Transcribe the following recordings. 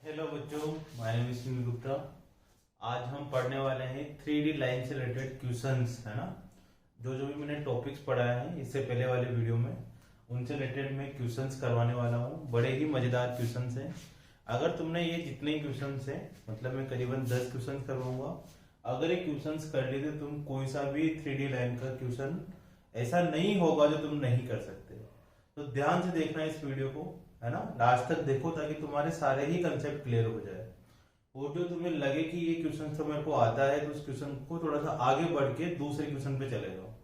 Hello बच्चों, my name is Sunil Gupta. आज हम पढ़ने वाले हैं 3D लाइन से रिलेटेड क्वेश्चंस, है ना। जो जो भी मैंने टॉपिक्स पढ़ाए हैं इससे पहले वाले वीडियो में, उनसे रिलेटेड मैं क्वेश्चंस करवाने वाला हूँ। बड़े ही मजेदार क्वेश्चंस हैं। अगर तुमने ये जितने ही क्वेश्चंस हैं, मतलब मैं करीबन 10 क्वेश्चंस करवाऊंगा, अगर ये क्वेश्चंस कर लिए तो तुम कोई सा भी 3D लाइन का क्वेश्चन ऐसा नहीं होगा जो तुम नहीं कर सकते। तो ध्यान से देखना इस वीडियो को, है ना, लास्ट तक देखो ताकि तुम्हारे सारे ही कंसेप्ट क्लियर हो जाए। और जो तुम्हें लगे कि ये क्वेश्चन तो मेरे को आता है, तो उस क्वेश्चन को थोड़ा सा आगे बढ़ के दूसरे क्वेश्चन पे चले जाओ।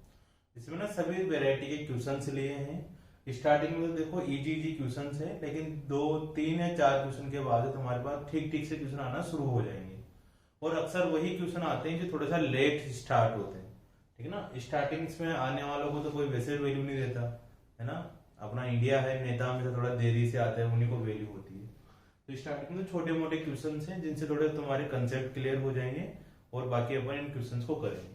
इसमें ना सभी वेराइटी के क्वेश्चन लिए हैं। स्टार्टिंग में तो देखो इजी इजी क्वेश्चन है, लेकिन 2 3 या 4 क्वेश्चन के बाद तुम्हारे पास ठीक ठीक से क्वेश्चन आना शुरू हो जाएंगे। और अक्सर वही क्वेश्चन आते हैं जो थोड़ा सा लेट स्टार्ट होते हैं, ठीक है ना। स्टार्टिंग में आने वालों को तो कोई वैसे वैल्यू नहीं देता, है ना। अपना इंडिया है, नेता में से थोड़ा देरी से आते हैं, उन्हीं को वैल्यू होती है। तो स्टार्टिंग में छोटे मोटे क्वेश्चन हैं जिनसे थोड़े तुम्हारे कंसेप्ट क्लियर हो जाएंगे, और बाकी अपन इन क्वेश्चन को करेंगे।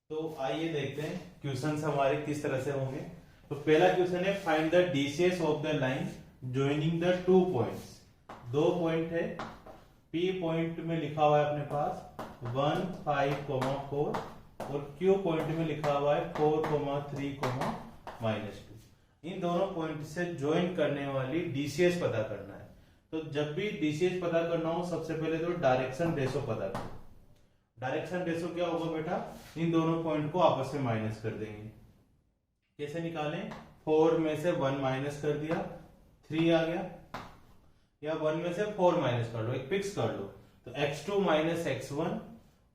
तो आइए देखते हैं क्वेश्चंस हमारे किस तरह से होंगे। तो पहला क्वेश्चन है, find the DCS of the line joining the 2 points. 2 point है, पी पॉइंट में लिखा हुआ है अपने पास 1 5 4, और क्यू पॉइंट में लिखा हुआ है 4 3 -2। इन दोनों पॉइंट से ज्वाइन करने वाली डीसीएस पता करना है। तो जब भी डीसीएस पता करना हो, सबसे पहले तो डायरेक्शन रेशो पता करो। डायरेक्शन रेशो क्या होगा बेटा, इन दोनों पॉइंट को आपस में माइनस कर देंगे। कैसे निकालें, 4 में से 1 माइनस कर दिया, 3 आ गया, या 1 में से 4 माइनस कर लो, एक फिक्स कर लो। तो x2 - x1,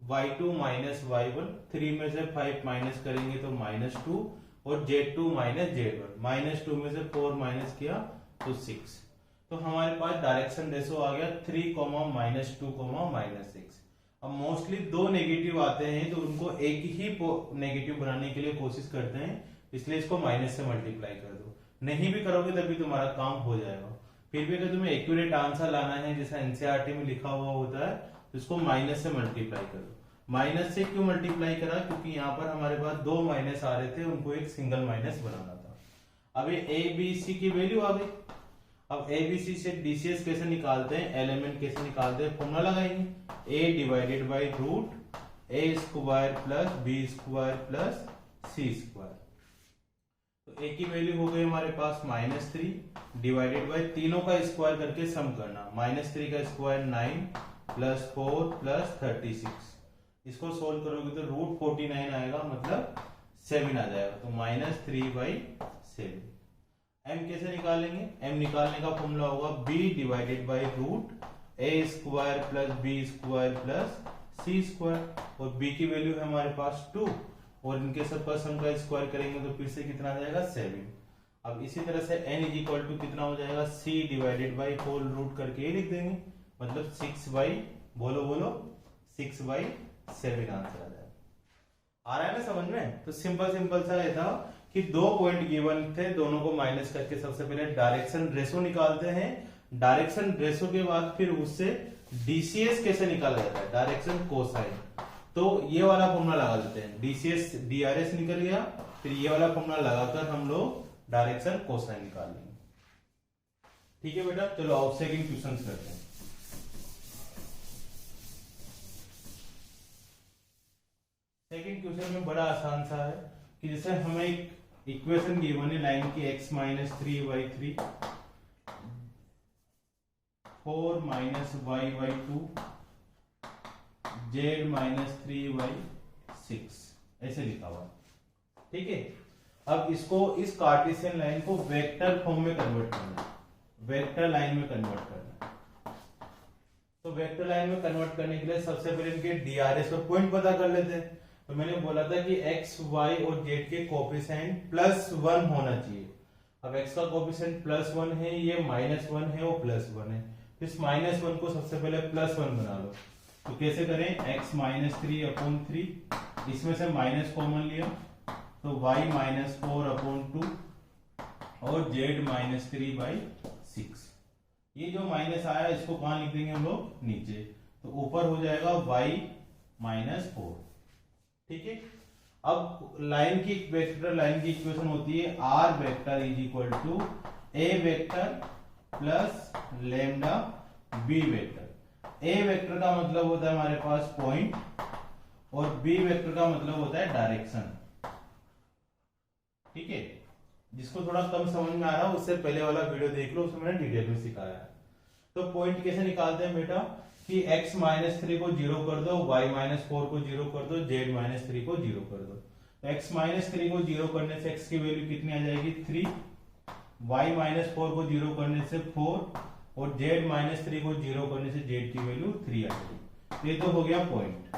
y2 - y1, 3 में से 5 माइनस करेंगे तो -2, और z2 - z1, -2 में से 4 माइनस किया तो 6। तो हमारे पास डायरेक्शन रेशो आ गया 3, -2, -6। अब मोस्टली 2 नेगेटिव आते हैं तो उनको एक ही नेगेटिव बनाने के लिए कोशिश करते हैं, इसलिए इसको माइनस से मल्टीप्लाई कर दो। नहीं भी करोगे तभी तुम्हारा काम हो जाएगा। फिर भी अगर तुम्हें एक्यूरेट आंसर लाना है, जैसा एनसीईआरटी में लिखा हुआ होता है, तो इसको माइनस से मल्टीप्लाई कर दो। माइनस से क्यों मल्टीप्लाई करा, क्योंकि यहाँ पर हमारे पास 2 माइनस आ रहे थे, उनको एक सिंगल माइनस बनाना था। अब ये ए बी सी की वैल्यू आ गई। अब ए बी सी से डीसीएस कैसे निकालते हैं, एलिमेंट कैसे निकालते हैं, फॉर्मूला लगाएंगे, A divided by root A square plus B square plus C square. तो ए की वैल्यू हो गई हमारे पास -3 डिवाइडेड बाई तीनों का स्क्वायर करके सम करना, -3 का स्क्वायर 9 प्लस 4 प्लस 36। इसको सोल्व करोगे तो √49 आएगा, मतलब 7 आ जाएगा। तो -3/7। m कैसे निकालेंगे, m निकालने का फॉर्मूला होगा b divided by root A square plus B square plus C square, और b की वैल्यू है हमारे पास 2, और इनके सब का सम का स्क्वायर करेंगे तो फिर से कितना आ जाएगा 7। अब इसी तरह से n इक्वल टू कितना हो जाएगा, c divided by whole root करके ये लिख देंगे, मतलब 6/7 आंसर आ जाएगा। आ रहा है ना समझ में। तो सिंपल सा ये था कि 2 पॉइंट गिवन थे, दोनों को माइनस करके सबसे पहले डायरेक्शन रेशो निकालते हैं। डायरेक्शन रेशो के बाद फिर उससे डीसीएस कैसे निकाला जाता है, डायरेक्शन कोसाइन। तो ये वाला फॉर्मूला लगा देते हैं, डीसीएस डीआरएस निकल गया, फिर ये वाला फॉर्मूला लगाकर हम लोग डायरेक्शन कोसाइन निकाल लेंगे। ठीक है बेटा, चलो अब सेकंड क्वेश्चन करते हैं। सेकंड क्वेश्चन में बड़ा आसान सा है कि जैसे हमें एक इक्वेशन गिवन है लाइन की x - 3y3 4 - y/2 z - 3y6 ऐसे लिखा हुआ, ठीक है। अब इसको, इस कार्टेशियन लाइन को वेक्टर फॉर्म में कन्वर्ट करना है, वेक्टर लाइन में कन्वर्ट करना है। तो वेक्टर लाइन में कन्वर्ट करने के लिए सबसे पहले इनके डीआरएस और पॉइंट पता कर लेते हैं। तो मैंने बोला था कि x, y और z के कोफिशिएंट +1 होना चाहिए। अब x का कोफिशिएंट +1 है, ये -1 है, वो +1 है। इस -1 को सबसे पहले +1 बना लो। तो कैसे करें, x -3/3, इसमें से माइनस कॉमन लिया तो y -4/2 और z -3/6। ये जो माइनस आया इसको कहां लिख देंगे हम लोग, नीचे। तो ऊपर हो जाएगा y -4, ठीक है। अब लाइन की वेक्टर लाइन की इक्वेशन होती है R vector is equal to A vector plus lambda B vector. A vector का मतलब होता है हमारे पास पॉइंट और बी वेक्टर का मतलब होता है डायरेक्शन। ठीक है, जिसको थोड़ा कम समझ में आ रहा है उससे पहले वाला वीडियो देख लो, उसमें मैंने डिटेल में सिखाया है। तो पॉइंट कैसे निकालते हैं बेटा कि x -3 को 0 कर दो, y -4 को 0 कर दो, z -3 को 0 कर दो। तो x -3 को 0 करने से x की वैल्यू कितनी आ जाएगी 3, y -4 को 0 करने से 4 और z -3 को 0 करने से z की वैल्यू 3 आ जाएगी। ये तो हो गया पॉइंट।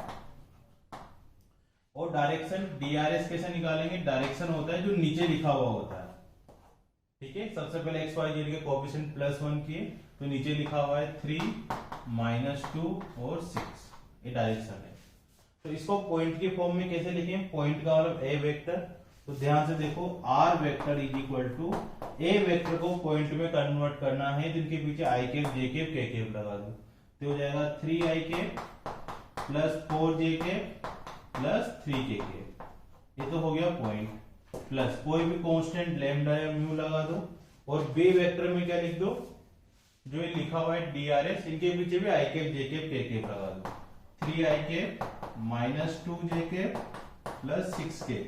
और डायरेक्शन DRS कैसे निकालेंगे? डायरेक्शन होता है जो नीचे लिखा हुआ होता है। ठीक है, सबसे पहले x y z के कोएफिशिएंट +1 किए तो नीचे लिखा हुआ है 3 -2 और 6, ये डायरेक्शन है। तो इसको पॉइंट के फॉर्म में कैसे लिखें? पॉइंट का मतलब ए वेक्टर। तो ध्यान से देखो R vector is equal to A vector को पॉइंट में कन्वर्ट करना है, जिनके पीछे I cap J cap K cap लगा दो तो हो जाएगा 3 I cap plus 4 J cap plus 3 K cap. ये तो हो गया पॉइंट। प्लस कोई भी कांस्टेंट लैम्डा या म्यू लगा दो और बी वेक्टर में क्या लिख दो? जो ये लिखा हुआ है DRS, इनके पीछे भी आई cap J cap K cap लगा दो। 3 I cap -2 J cap plus 6 के।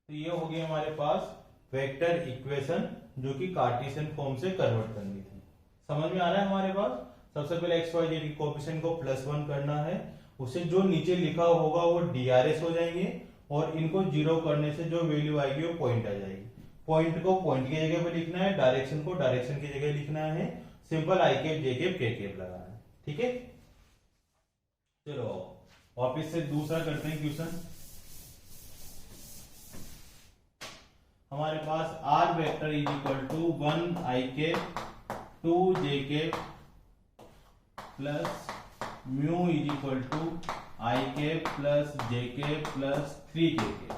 तो ये हो गया हमारे पास वेक्टर इक्वेशन जो कि कार्टेशियन फॉर्म से कन्वर्ट करनी थी। समझ में आ रहा है हमारे पास? सबसे पहले एक्स वाई जेड कोएफिशिएंट को +1 करना है, उसे जो नीचे लिखा होगा वो DRS हो जाएंगे और इनको 0 करने से जो वैल्यू आएगी वो पॉइंट आ जाएगी। पॉइंट को पॉइंट की जगह पे लिखना है, डायरेक्शन को डायरेक्शन की जगह लिखना है, simple I cap J cap K cap लगाना है। ठीक है, चलो वापिस से दूसरा करते हैं क्वेश्चन। हमारे पास R vector is equal to 1 I cap 2 J cap plus mu is equal to I cap plus J cap plus 3 J cap,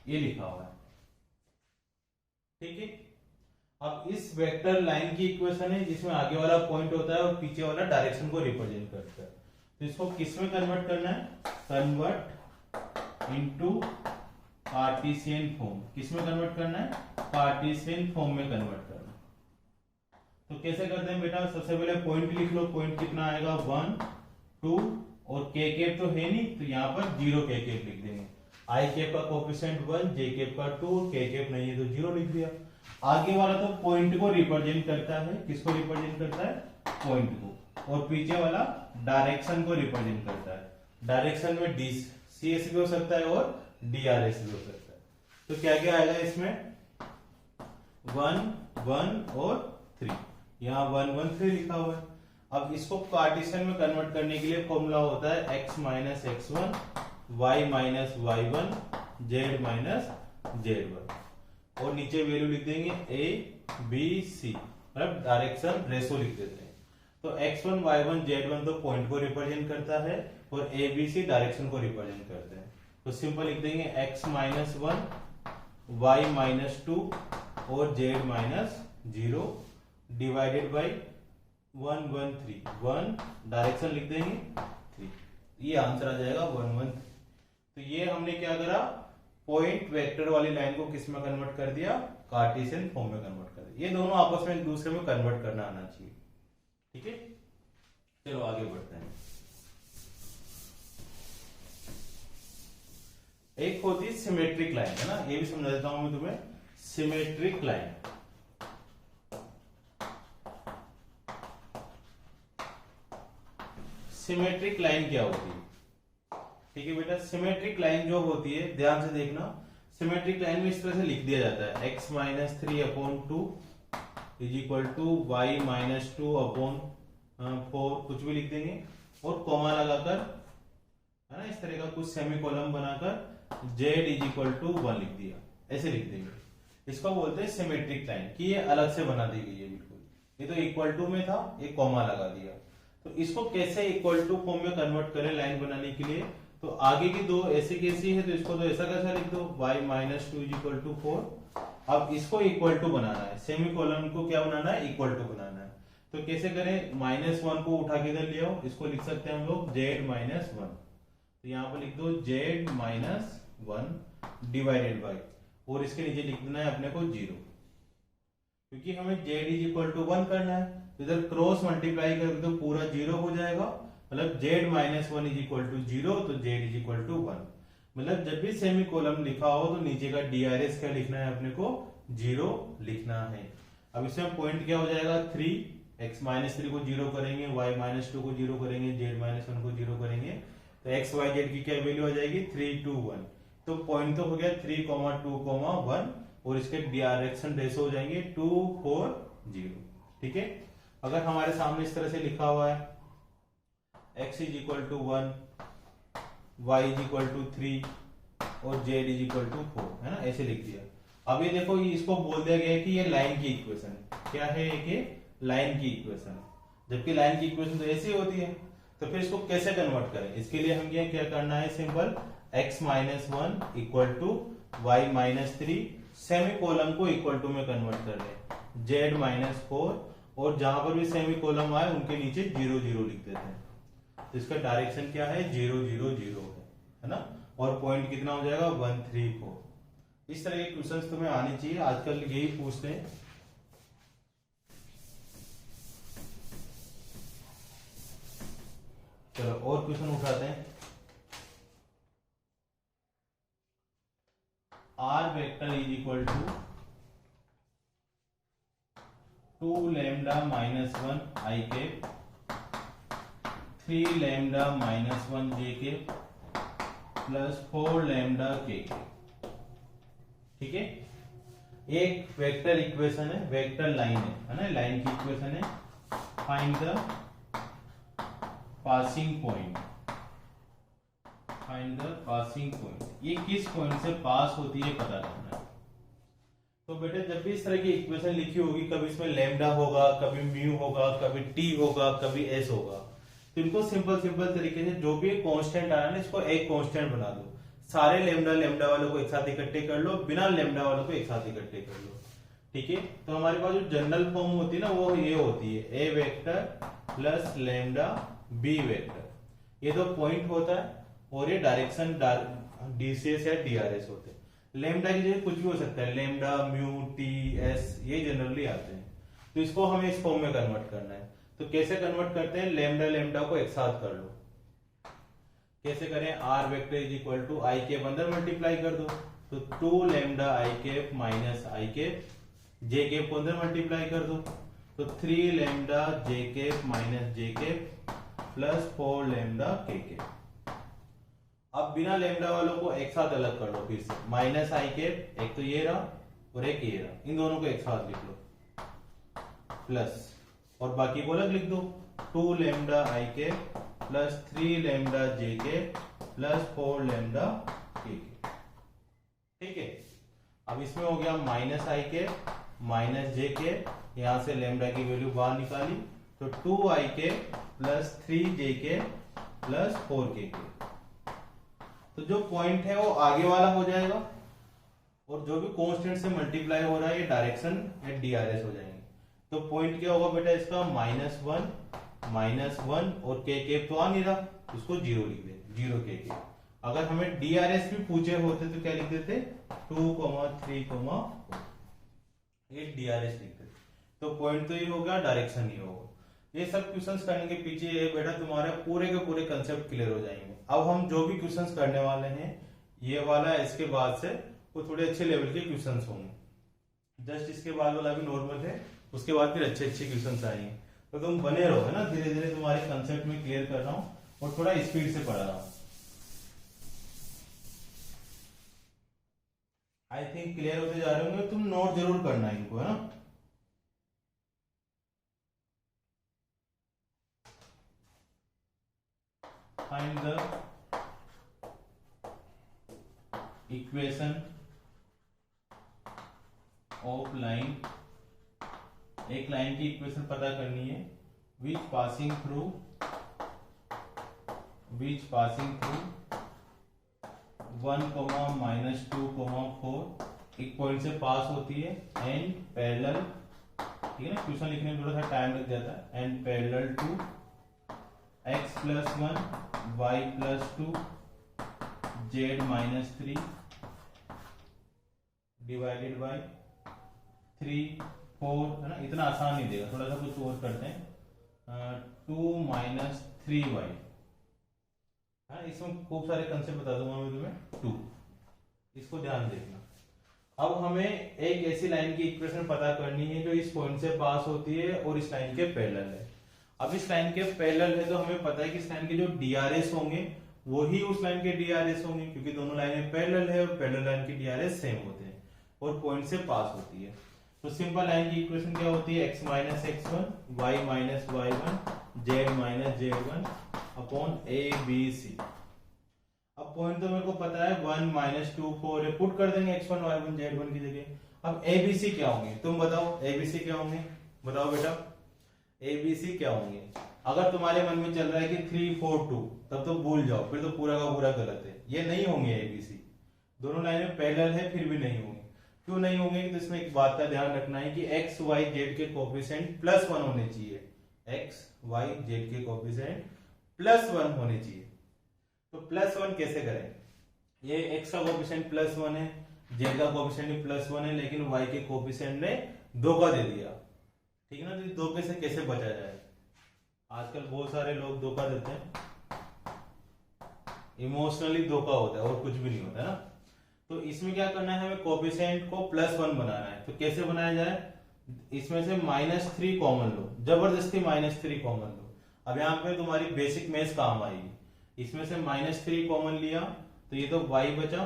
ये लिखा हुआ है। ठीक है, अब इस वेक्टर लाइन की इक्वेशन है जिसमें आगे वाला पॉइंट होता है और पीछे वाला डायरेक्शन को रिप्रेजेंट करता है। तो इसको किस में कन्वर्ट करना है? Convert into Cartesian form. किस में कन्वर्ट करना है? कार्टेशियन फॉर्म में कन्वर्ट करना है। तो कैसे करते हैं बेटा? सबसे पहले पॉइंट लिख लो। पॉइंट कितना आएगा 1 2 और के कैप तो है नहीं तो यहाँ पर 0 के कैप लिख देंगे। आई कैप का कोएफिशिएंट 1, जे कैप का 2, के कैप नहीं है तो 0 लिख दिया। आगे वाला तो पॉइंट को रिप्रेजेंट करता है। किसको रिप्रेजेंट करता है? पॉइंट को। और पीछे वाला डायरेक्शन को रिप्रेजेंट करता है। डायरेक्शन में CS भी हो सकता है और DRS भी हो सकता है। तो क्या क्या आएगा इसमें? 1 1 और 3, यहाँ 1 1 3 लिखा हुआ है। अब इसको कार्टेशियन में कन्वर्ट करने के लिए फॉर्मूला होता है x - x1 y - y1 z - z1 और नीचे वैल्यू लिख देंगे A B C, मतलब डायरेक्शन रेशो लिख देते हैं। तो x1 y1 z1 तो पॉइंट को रिप्रेजेंट करता है और A B C डायरेक्शन को रिप्रेजेंट करते हैं। तो सिंपल लिख देंगे x - 1 y - 2 और z - 0 डिवाइडेड बाई 1 1 3 1 डायरेक्शन लिख देंगे 3, ये आंसर आ जाएगा 1 1 3। तो ये हमने क्या करा? पॉइंट वेक्टर वाली लाइन को किस में कन्वर्ट कर दिया? कार्टेशियन फॉर्म में कन्वर्ट कर दिया। ये दोनों आपस में एक दूसरे में कन्वर्ट करना आना चाहिए। ठीक है, चलो आगे बढ़ते हैं। एक होती है सिमेट्रिक लाइन, है ना, ये भी समझा देता हूं मैं तुम्हें। सिमेट्रिक लाइन, सिमेट्रिक लाइन क्या होती है? ठीक है बेटा, सिमेट्रिक लाइन जो होती है, ध्यान से देखना, सिमेट्रिक लाइन में इस तरह से लिख दिया जाता है x - 3/2 is equal to y - 2/4, कुछ भी लिख देंगे और कॉमा लगाकर, है ना, इस तरह का कुछ सेमीकोलन बनाकर z इज इक्वल टू 1 लिख दिया, ऐसे लिख देंगे। इसको बोलते हैं सिमेट्रिक लाइन कि ये अलग से बना दी गई है। बिल्कुल, ये तो इक्वल टू में था, एक कॉमा लगा दिया। तो इसको कैसे इक्वल टू फॉर्म में कन्वर्ट करें लाइन बनाने के लिए? तो आगे की दो ऐसी कैसी है तो इसको तो ऐसा कैसा लिख दो y - 2 इज इक्वल टू 4। अब इसको इक्वल टू बनाना है, सेमीकोलन को क्या बनाना है? इक्वल टू बनाना है। तो कैसे करें? -1 को उठा के इधर ले आओ, इसको लिख सकते हैं हम लोग z - 1। तो यहाँ पर लिख दो z-1 डिवाइडेड बाई, और इसके नीचे लिख देना है अपने को 0, क्योंकि हमें z इज इक्वल टू 1 करना है। तो इधर क्रॉस मल्टीप्लाई कर दो, पूरा 0 हो जाएगा, मतलब z-1 इज इक्वल टू 0, तो z इज इक्वल टू 1। मतलब जब भी सेमी कोलम लिखा हो तो नीचे का DRS क्या लिखना है अपने को, 0 लिखना है। अब इसमें पॉइंट क्या हो जाएगा 3, x-3 को 0 करेंगे, y-2 को 0 करेंगे, z-1 को 0 करेंगे, तो x y z की क्या वैल्यू आ जाएगी 3 2 1। तो पॉइंट तो हो गया 3, 2, 1, और इसके डायरेक्शन रेशो हो जाएंगे 2 4 0। ठीक है, अगर हमारे सामने इस तरह से लिखा हुआ है x is equal to 1, y is equal to 3 और z इज इक्वल टू 4, है ना, ऐसे लिख दिया। अब ये देखो, इसको बोल दिया गया है कि ये लाइन की इक्वेशन है। क्या है ये लाइन की इक्वेशन है, जबकि लाइन की इक्वेशन तो ऐसी होती है। तो फिर इसको कैसे कन्वर्ट करें, इसके लिए हम ये क्या करना है, simple x-1 equal to y-3, semicolon को इक्वल टू में कन्वर्ट कर रहे हैं, z-4, और जहां पर भी सेमी कोलम आए उनके नीचे 0 0 लिख देते हैं। तो इसका डायरेक्शन क्या है 0 0 0 है ना, और पॉइंट कितना हो जाएगा 1 3 4। इस तरह के क्वेश्चंस तुम्हें आने चाहिए, आजकल यही पूछते हैं। चलो और क्वेश्चन उठाते हैं। R vector is equal to 2 lambda minus 1 i के, 3 लैम्डा माइनस 1 j के, प्लस 4 लैम्डा k के। ठीक है, एक वेक्टर इक्वेशन है, वेक्टर लाइन है ना, लाइन की इक्वेशन है। Find the passing point, find the passing point, ये किस पॉइंट से पास होती है पता करना है। तो बेटे जब भी इस तरह की इक्वेशन लिखी होगी, कभी इसमें लैम्डा होगा, कभी म्यू होगा, कभी टी होगा, कभी एस होगा, तो इनको सिंपल सिंपल तरीके से जो भी कांस्टेंट आया ना, इसको एक कांस्टेंट बना दो। सारे लैम्डा लैम्डा वालों को एक साथ इकट्ठे कर लो, बिना लैम्डा वालों को एक साथ इकट्ठे कर लो। ठीक है, तो हमारे पास जो जनरल फॉर्म होती है ना, वो ये होती है a vector plus lambda b vector, ये तो पॉइंट होता है, और ये डायरेक्शन DCS या DRS होते हैं। लैम्डा की जगह कुछ भी हो सकता है, लैम्डा म्यू टी एस, ये जनरली आते हैं। तो इसको हमें इस फॉर्म में कन्वर्ट करना है। तो कैसे कन्वर्ट करते हैं, लैम्डा लैम्डा को एक साथ कर लो। कैसे करें, r vector is equal to i के अंदर मल्टीप्लाई कर दो, तो 2 लैम्डा i के माइनस i के, j के को अंदर मल्टीप्लाई कर दो, तो 3 लैम्डा j के माइनस j के प्लस 4 लैम्डा k के। अब बिना लैम्डा वालों को एक साथ अलग कर लो, फिर से माइनस i के, एक तो ये रहा और एक ये रहा, इन दोनों को एक साथ लिख लो, प्लस, और बाकी को अलग लिख दो, 2 लैम्डा i के प्लस 3 लैम्डा j के प्लस 4 लैम्डा k के। ठीक है, अब इसमें हो गया माइनस i के माइनस j के, यहां से लैम्डा की वैल्यू बाहर निकाली, तो 2i के प्लस 3j के प्लस 4k के। तो जो पॉइंट है वो आगे वाला हो जाएगा, और जो भी कांस्टेंट से मल्टीप्लाई हो रहा है ये डायरेक्शन या DRS हो जाएंगे। तो पॉइंट क्या होगा बेटा इसका -1 और k तो आ नहीं रहा, उसको 0 लिख दे, 0 k। अगर हमें DRS भी पूछे होते तो क्या लिख देते 2, 3, 4, ये DRS लिख देते। तो पॉइंट तो ये होगा, डायरेक्शन ये होगा। ये सब क्वेश्चंस करने के पीछे ये बेटा तुम्हारे पूरे के पूरे कंसेप्ट क्लियर हो जाएंगे। अब हम जो भी क्वेश्चंस करने वाले हैं, ये वाला इसके बाद से वो थोड़े अच्छे लेवल के क्वेश्चंस होंगे। जस्ट इसके बाद वाला भी नॉर्मल है, उसके बाद फिर अच्छे अच्छे क्वेश्चंस आएंगे। तो तुम बने रहो, है ना, धीरे धीरे तुम्हारे कंसेप्ट में क्लियर कर रहा हूँ और थोड़ा स्पीड से पढ़ा रहा हूँ। आई थिंक क्लियर होते जा रहे होंगे। तुम नोट जरूर करना है इनको, है ना। Find the equation of line, एक लाइन की इक्वेशन पता करनी है, विच पासिंग थ्रू 1, -2, 4 एक पॉइंट से पास होती है, एंड पैरेलल, ठीक है ना, क्वेश्चन लिखने में थोड़ा सा टाइम लग जाता है, and parallel to x+1 y+2 Z minus 3 divided by 3 4, है ना, इतना आसान नहीं देगा, थोड़ा सा कुछ और करते हैं, 2 माइनस 3y, इसमें खूब सारे कंसेप्ट बता दूंगा मैं तुम्हें, 2, इसको ध्यान देखना। अब हमें एक ऐसी लाइन की इक्वेशन पता करनी है जो इस पॉइंट से पास होती है और इस लाइन के पैरेलल है। अब इस लाइन के पैरेलल है तो हमें पता है कि इस लाइन के जो डीआरएस होंगे वही उस लाइन के डीआरएस होंगे, क्योंकि दोनों लाइनें पैरेलल है और पैरेलल लाइन की डीआरएस सेम होते हैं और पॉइंट से पास होती है। तो सिंपल लाइन की इक्वेशन क्या होती है, x minus x1 y minus y1 z minus z1 upon A B C. अब पॉइंट तो मेरे को पता है 1 माइनस 2 4 है, पुट कर देंगे x1 y1 z1 की जगह। अब ए बी सी क्या होंगे, तुम बताओ ए बी सी क्या होंगे, बताओ बेटा ए बी सी क्या होंगे। अगर तुम्हारे मन में चल रहा है कि 3 4 2, तब तो भूल जाओ, फिर तो पूरा का पूरा गलत है, ये नहीं होंगे ए बी सी। दोनों लाइनें पैरेलल है फिर भी नहीं होंगे। क्यों नहीं होंगे, तो इसमें एक बात का ध्यान रखना है कि x y z के कोफिशिएंट +1 होने चाहिए, x y z के कोफिशिएंट +1 होने चाहिए। तो +1 कैसे करें, ये x का कोफिशिएंट +1 है, z का कोफिशिएंट भी +1 है, लेकिन y के कोफिशिएंट ने धोखा दे दिया, ठीक है ना। तो इस धोखे से कैसे बचा जाए, आजकल बहुत सारे लोग धोखा देते हैं, इमोशनली धोखा होता है और कुछ भी नहीं होता है ना। तो इसमें क्या करना है, हमें कोफिशिएंट को +1 बनाना है। तो कैसे बनाया जाए, इसमें से -3 कॉमन लो, जबरदस्ती -3 कॉमन लो। अब यहाँ पे तुम्हारी बेसिक मैथ्स काम आएगी। इसमें से -3 कॉमन लिया तो ये तो y बचा,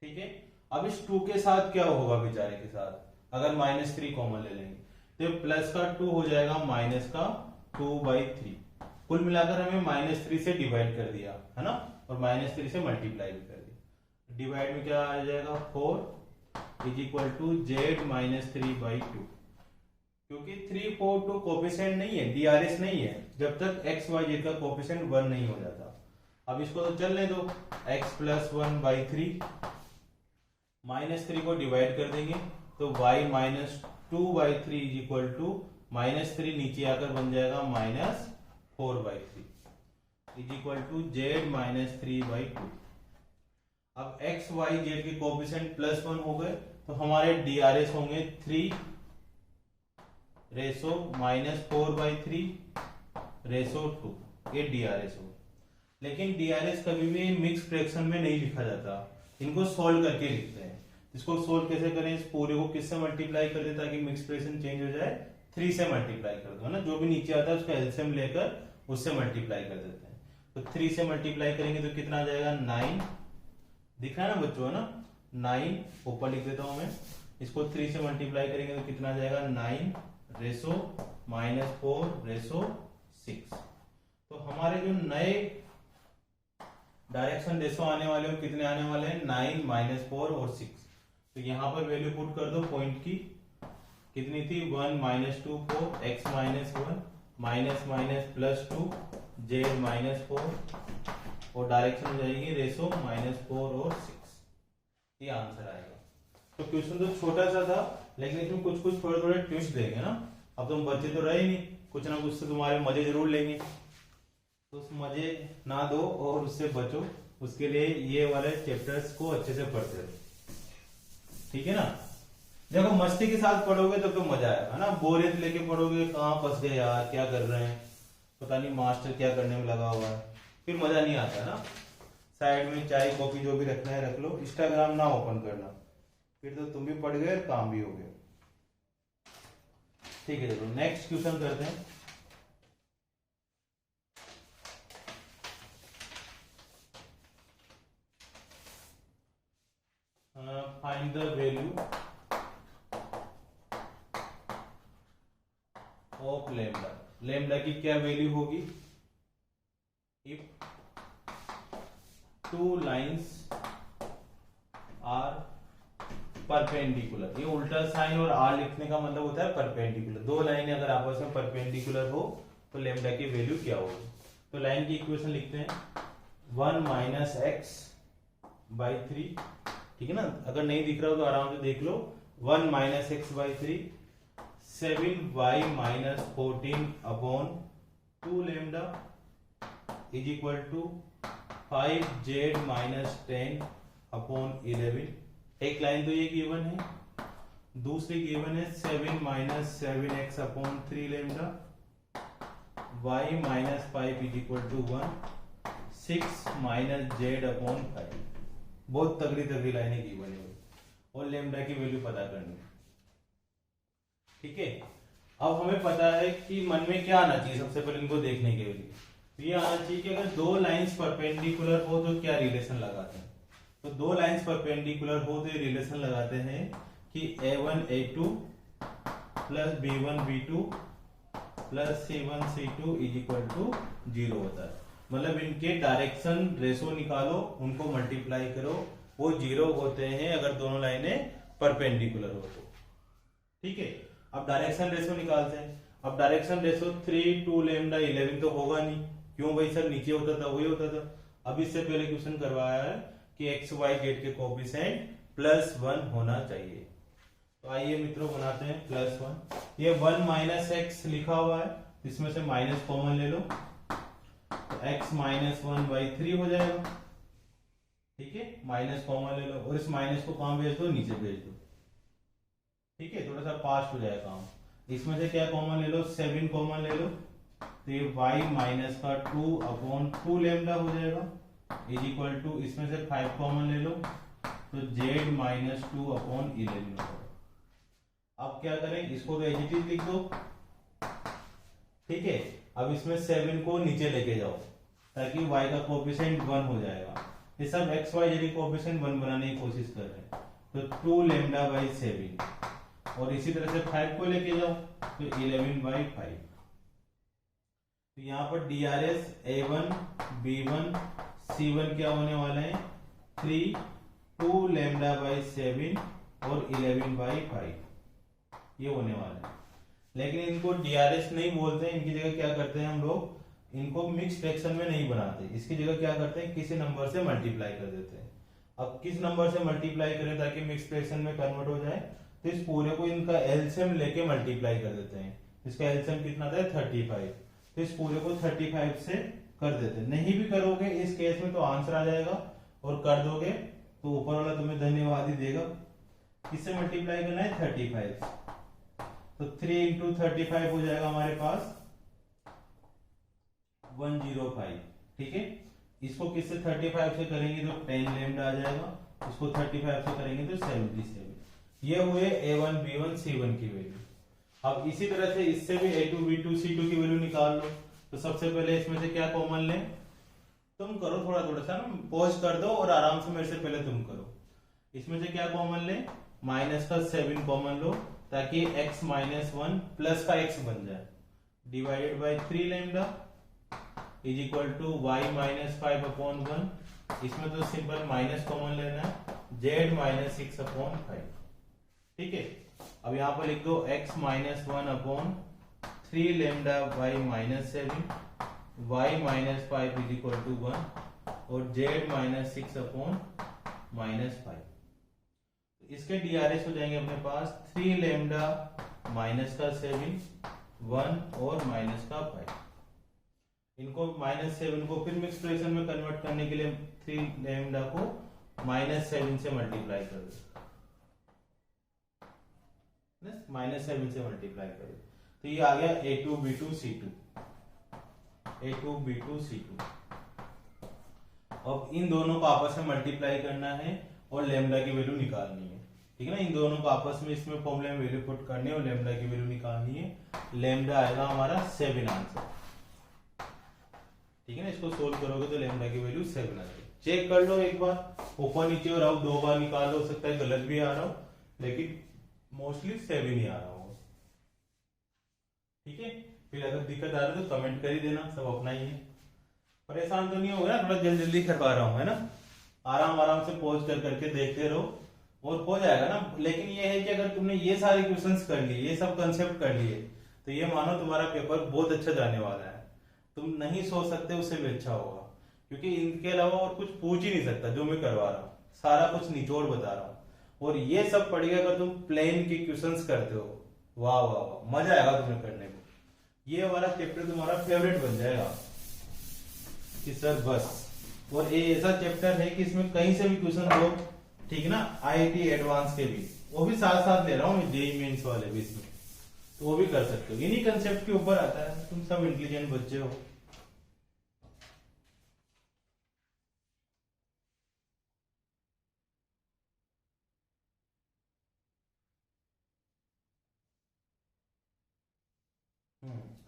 ठीक है। अब इस 2 के साथ क्या होगा बेचारे के साथ, अगर -3 कॉमन ले लेंगे तो प्लस का 2 हो जाएगा माइनस का 2/3। कुल मिलाकर हमें -3 से डिवाइड कर दिया है ना, और -3 से मल्टीप्लाई भी कर दिया। डिवाइड में क्या आ जाएगा 4 इज इक्वल टू जेड -3/2। क्योंकि 3 4 2 कोफिशिएंट नहीं है, डीआरएस नहीं है, जब तक x y z का कोफिशिएंट 1 नहीं हो जाता। अब इसको तो चलने दो, x + 1/3 -3 को डिवाइड कर देंगे तो y -2/3 इज इक्वल टू -3 नीचे आकर बन जाएगा -4/3 इज इक्वल टू जेड -3/2। अब x y z के कोफिशिएंट +1 हो गए तो हमारे डीआरएस होंगे 3 रेशो -4/3 रेशो 2, ये डीआरएस हो। लेकिन डीआरएस कभी भी मिक्स फ्रैक्शन में नहीं लिखा जाता, इनको सोल्व करके लिखते हैं। इसको सोल्व कैसे करें, इस पूरे को किससे मल्टीप्लाई कर दे ताकि मिक्स फ्रैक्शन चेंज हो जाए, 3 से मल्टीप्लाई कर दो, है ना। जो भी नीचे आता है उसका एलसीएम लेकर उससे मल्टीप्लाई कर देते हैं। तो 3 से मल्टीप्लाई करेंगे तो कितना आ जाएगा 9, दिख रहा है ना बच्चों, है ना, 9 ऊपर लिख देता हूं मैं। इसको 3 से मल्टीप्लाई करेंगे तो कितना आ जाएगा 9 रेशो -4 रेशो 6। तो हमारे जो नए डायरेक्शन रेशो आने वाले हैं कितने आने वाले हैं 9 -4 और 6। तो यहाँ पर वैल्यू पुट कर दो पॉइंट की, कितनी थी 1 -2 4 x -1 -+2 z -4 और डायरेक्शन हो जाएगी रेशो -4 और 6। ये आंसर आएगा। तो क्वेश्चन तो छोटा सा था, लेकिन इसमें कुछ कुछ थोड़े थोड़े ट्विस्ट देंगे ना। अब तुम बच्चे तो रहे नहीं, कुछ ना कुछ तो तुम्हारे मजे जरूर लेंगे, तो उस मजे ना दो और उससे बचो। उसके लिए ये वाले चैप्टर्स को अच्छे से पढ़ते रहो, ठीक है ना। देखो मस्ती के साथ पढ़ोगे तो मजा आएगा, है ना। बोरियत लेके पढ़ोगे, कहाँ फंस गए यार, क्या कर रहे हैं, पता नहीं मास्टर क्या करने में लगा हुआ है, फिर मजा नहीं आता ना। साइड में चाय कॉफी जो भी रखना है रख लो, इंस्टाग्राम ना ओपन करना, फिर तो तुम भी पढ़ गए और काम भी हो गया, ठीक है। चलो नेक्स्ट क्वेश्चन करते हैं। Find the value of lambda. Lambda की क्या वैल्यू होगी इफ 2 लाइन्स आर परपेंडिकुलर। ये उल्टा साइन और आर लिखने का मतलब होता है परपेंडिकुलर। 2 लाइनें अगर आपस में परपेंडिकुलर हो तो लैम्डा की वैल्यू क्या होगी। तो लाइन की इक्वेशन लिखते हैं 1 - x/3, ठीक है ना। अगर नहीं दिख रहा हो तो आराम से देख लो, 1 - x/3 7y - 14 upon 2 lambda is equal to 5z minus 10 upon 11। एक लाइन तो ये गिवन है, दूसरी गिवन है 7 minus 7x upon 3 lambda, y minus 5 is equal to 1, 6 minus z upon 5। बहुत तगड़ी तगड़ी लाइनें गिवन है और लेमडा की वैल्यू पता करनी है। ठीक है, अब हमें पता है कि मन में क्या आना चाहिए सबसे पहले इनको देखने के लिए। तो ये आना चाहिए कि अगर दो लाइंस परपेंडिकुलर हो तो क्या रिलेशन लगाते हैं। तो दो लाइंस परपेंडिकुलर हो तो ये रिलेशन लगाते हैं कि a1 a2 plus b1 b2 plus c1 c2 is equal to 0 होता है। मतलब इनके डायरेक्शन रेशो निकालो, उनको मल्टीप्लाई करो, वो 0 होते हैं अगर दोनों लाइनें परपेंडिकुलर हो तो। ठीक है, अब डायरेक्शन रेशो निकालते हैं। अब डायरेक्शन रेशो 3 2 लेमडा 11 तो होगा नहीं, क्यों भाई सर नीचे होता था वही होता था। अब इससे पहले क्वेश्चन करवाया है कि एक्स वाई जेड के कोएफिशिएंट +1 होना चाहिए। तो आइए मित्रों बनाते हैं +1। ये 1 माइनस एक्स लिखा हुआ है, इसमें से माइनस कॉमन ले लो तो x माइनस 1/3 हो जाएगा। ठीक है, माइनस कॉमन ले लो और इस माइनस को कहां भेज दो, नीचे भेज दो। ठीक है, थोड़ा सा फास्ट हो जाएगा काम। इसमें से क्या कॉमन ले लो, 7 कॉमन ले लो तो ये y माइनस का 2 अपॉन 2 लेमडा हो जाएगा इज इक्वल टू, इसमें से 5 कॉमन ले लो तो z माइनस 2 अपॉन 11 होगा। अब क्या करें, इसको तो एज इट इज लिख दो। ठीक है, अब इसमें 7 को नीचे लेके जाओ ताकि y का कोएफिशिएंट 1 हो जाएगा। ये सब x y यदि कोएफिशिएंट 1 बनाने की कोशिश कर रहे हैं तो 2 लेमडा बाई 7 और इसी तरह से 5 को लेके जाओ तो 11/5। तो यहाँ पर DRS A1 B1 C1 क्या होने वाले हैं, 3 2 लेमडा बाई 7 और 11/5 ये होने वाले हैं। लेकिन इनको DRS नहीं बोलते हैं, इनकी जगह क्या करते हैं हम लोग, इनको मिक्स फ्रैक्शन में नहीं बनाते, इसकी जगह क्या करते हैं, किसी नंबर से मल्टीप्लाई कर देते हैं। अब किस नंबर से मल्टीप्लाई करें ताकि मिक्स फ्रैक्शन में कन्वर्ट हो जाए, तो इस पूरे को इनका एलसीएम लेके मल्टीप्लाई कर देते हैं। इसका एलसीएम कितना था, 35। तो इस पूरे को 35 से कर देते हैं। नहीं भी करोगे इस केस में तो आंसर आ जाएगा, और कर दोगे तो ऊपर वाला तुम्हें धन्यवाद ही देगा। किससे मल्टीप्लाई करना है, 35। तो 3 इंटू 35 हो जाएगा हमारे पास 105। ठीक है, इसको किससे 35 से करेंगे तो 10 लेमडा आ जाएगा, इसको 35 से करेंगे तो 77। ये हुए A1 B1 C1 की वैल्यू। अब इसी तरह से इससे भी A2 B2 C2 की वैल्यू निकाल लो। तो सबसे पहले इसमें से क्या कॉमन लें, तुम करो थोड़ा थोड़ा सा ना, पॉज कर दो और आराम से मेरे से पहले तुम करो। इसमें से क्या कॉमन लें, माइनस का 7 कॉमन लो ताकि x माइनस 1 प्लस का x बन जाए, divided by 3 lambda is equal to y minus 5 upon 1। इसमें तो सिंपल माइनस कॉमन लेना है, z माइनस 6 अपॉन 5। ठीक है, अब यहाँ पर लिख दो x minus 1 upon 3 lambda y minus 7, y minus 5 is equal to 1 और z माइनस 6 अपॉन माइनस 5। इसके DRS हो जाएंगे अपने पास 3 लेमडा माइनस का 7 1 और माइनस का 5। इनको -7 को फिर मिक्स फ्रैक्शन में कन्वर्ट करने के लिए 3 लेमडा को -7 से मल्टीप्लाई कर दो, -7 से मल्टीप्लाई करो तो ये आ गया A2 B2 C2, A2 B2 C2। अब इन दोनों को आपस में मल्टीप्लाई करना है और लेमडा की वैल्यू निकालनी है। ठीक है ना, इन दोनों को आपस में इसमें फॉर्मूले में वैल्यू पुट करनी है और लेमडा की वैल्यू निकालनी है। लेमडा आएगा हमारा 7 आंसर। ठीक है ना, इसको सोल्व करोगे तो लेमडा की वैल्यू 7 आ जाएगी। चेक कर लो एक बार, ऊपर नीचे और अब 2 बार निकाल लो, हो सकता है गलत भी आ रहा हो लेकिन मोस्टली 7 ही आ रहा होगा। ठीक है, फिर अगर दिक्कत आ रही है तो कमेंट कर ही देना, सब अपना ही है। परेशान तो नहीं होगा ना, थोड़ा जल्दी जल्दी करवा रहा हूं है ना, आराम आराम से पॉज कर करके देखते रहो और हो जाएगा ना। लेकिन ये है कि अगर तुमने ये सारे क्वेश्चंस कर लिए, ये सब कंसेप्ट कर लिए, तो ये मानो तुम्हारा पेपर बहुत अच्छा जाने वाला है। तुम नहीं सोच सकते उससे भी अच्छा होगा, क्योंकि इनके अलावा और कुछ पूछ ही नहीं सकता जो मैं करवा रहा हूँ, सारा कुछ निचोड़ बता रहा हूँ। और ये सब पढ़िए अगर तुम प्लेन के क्वेश्चंस करते हो, वाह वाह वाह, मजा आएगा तुम्हें करने को। ये वाला चैप्टर तुम्हारा फेवरेट बन जाएगा कि सर बस और ये ऐसा चैप्टर है कि इसमें कहीं से भी क्वेश्चन दो, ठीक है ना, आईआईटी एडवांस के भी, वो भी साथ साथ ले रहा हूँ, जेईई मेंस वाले भी इसमें, तो वो भी कर सकते हो। इन्हीं कंसेप्ट के ऊपर आता है, तुम सब इंटेलिजेंट बच्चे हो।